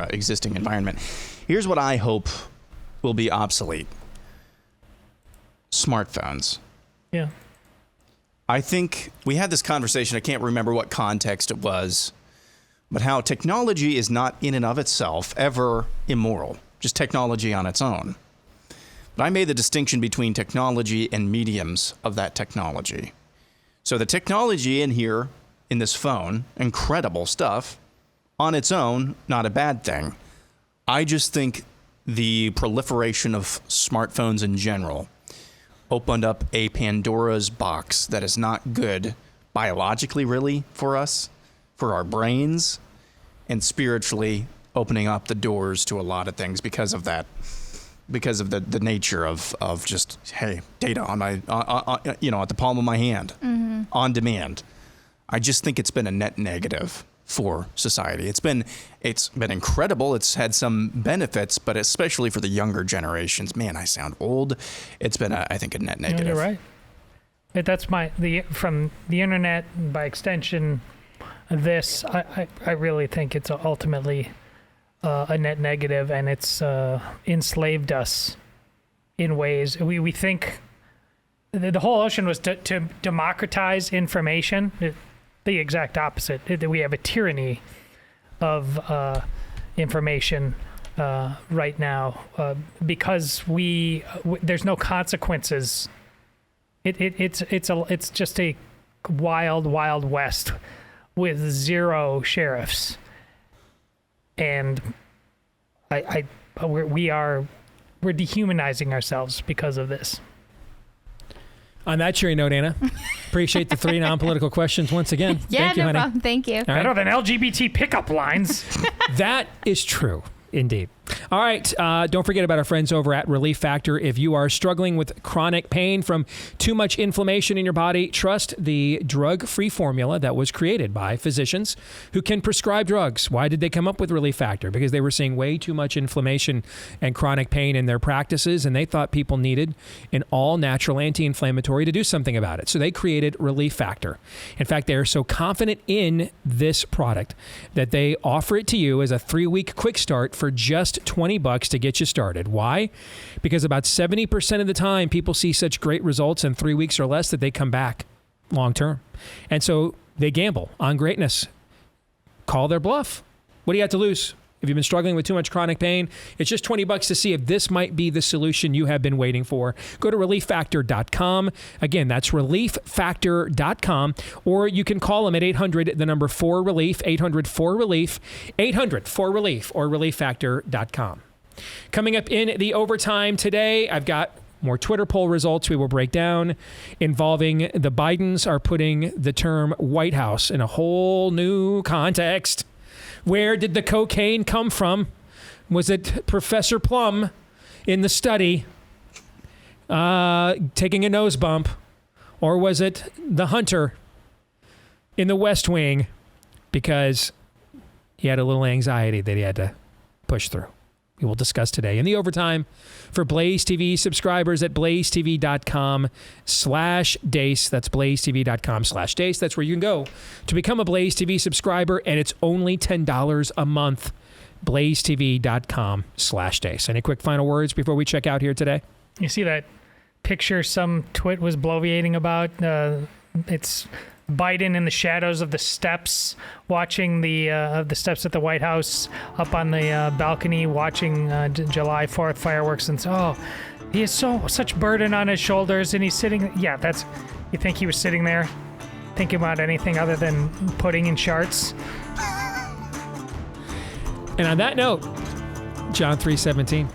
existing environment. Here's what I hope will be obsolete: smartphones. Yeah. I think we had this conversation. I can't remember what context it was. But how technology is not in and of itself ever immoral, just technology on its own. But I made the distinction between technology and mediums of that technology. So the technology in here, in this phone, incredible stuff, on its own, not a bad thing. I just think the proliferation of smartphones in general opened up a Pandora's box that is not good biologically, really, for us, for our brains, and spiritually opening up the doors to a lot of things because of that, because of the nature of just, hey, data on my, at the palm of my hand, on demand. I just think it's been a net negative for society. It's been incredible. It's had some benefits, but especially for the younger generations, man, I sound old. It's been, I think, a net negative. No, you're right. That's from the internet, by extension, I really think it's ultimately a net negative, and it's enslaved us in ways. We think the whole ocean was to democratize information. The exact opposite. We have a tyranny of information right now because there's no consequences. It's just a wild west with zero sheriffs, and we're dehumanizing ourselves because of this. On that cheery note, Anna, appreciate the 3 non-political questions once again. Yeah, Thank you, no honey. problem. Thank you. Better than LGBT pickup lines. That is true. Indeed. All right. Don't forget about our friends over at Relief Factor. If you are struggling with chronic pain from too much inflammation in your body, trust the drug-free formula that was created by physicians who can prescribe drugs. Why did they come up with Relief Factor? Because they were seeing way too much inflammation and chronic pain in their practices, and they thought people needed an all-natural anti-inflammatory to do something about it. So they created Relief Factor. In fact, they are so confident in this product that they offer it to you as a 3-week quick start for just $20 to get you started. Why? Because about 70% of the time people see such great results in 3 weeks or less that they come back long term. And so they gamble on greatness. Call their bluff. What do you have to lose? If you've been struggling with too much chronic pain, it's just $20 to see if this might be the solution you have been waiting for. Go to relieffactor.com. Again, that's relieffactor.com. Or you can call them at 800-4RELIEF, 800-4RELIEF, 800-4RELIEF, or relieffactor.com. Coming up in the overtime today, I've got more Twitter poll results we will break down involving the Bidens are putting the term White House in a whole new context. Where did the cocaine come from? Was it Professor Plum in the study taking a nose bump? Or was it the hunter in the West Wing because he had a little anxiety that he had to push through? We will discuss today in the overtime for Blaze TV subscribers at blazetv.com/Deace. That's blazetv.com/Deace. That's where you can go to become a Blaze TV subscriber, and it's only $10 a month. blazetv.com/Deace. Any quick final words before we check out here today? You see that picture some twit was bloviating about? It's Biden in the shadows of the steps, watching the steps at the White House, up on the balcony, watching July 4th fireworks, and he has such burden on his shoulders, and he's sitting. Yeah, that's. You think he was sitting there, thinking about anything other than pudding and charts? And on that note, John 3:17.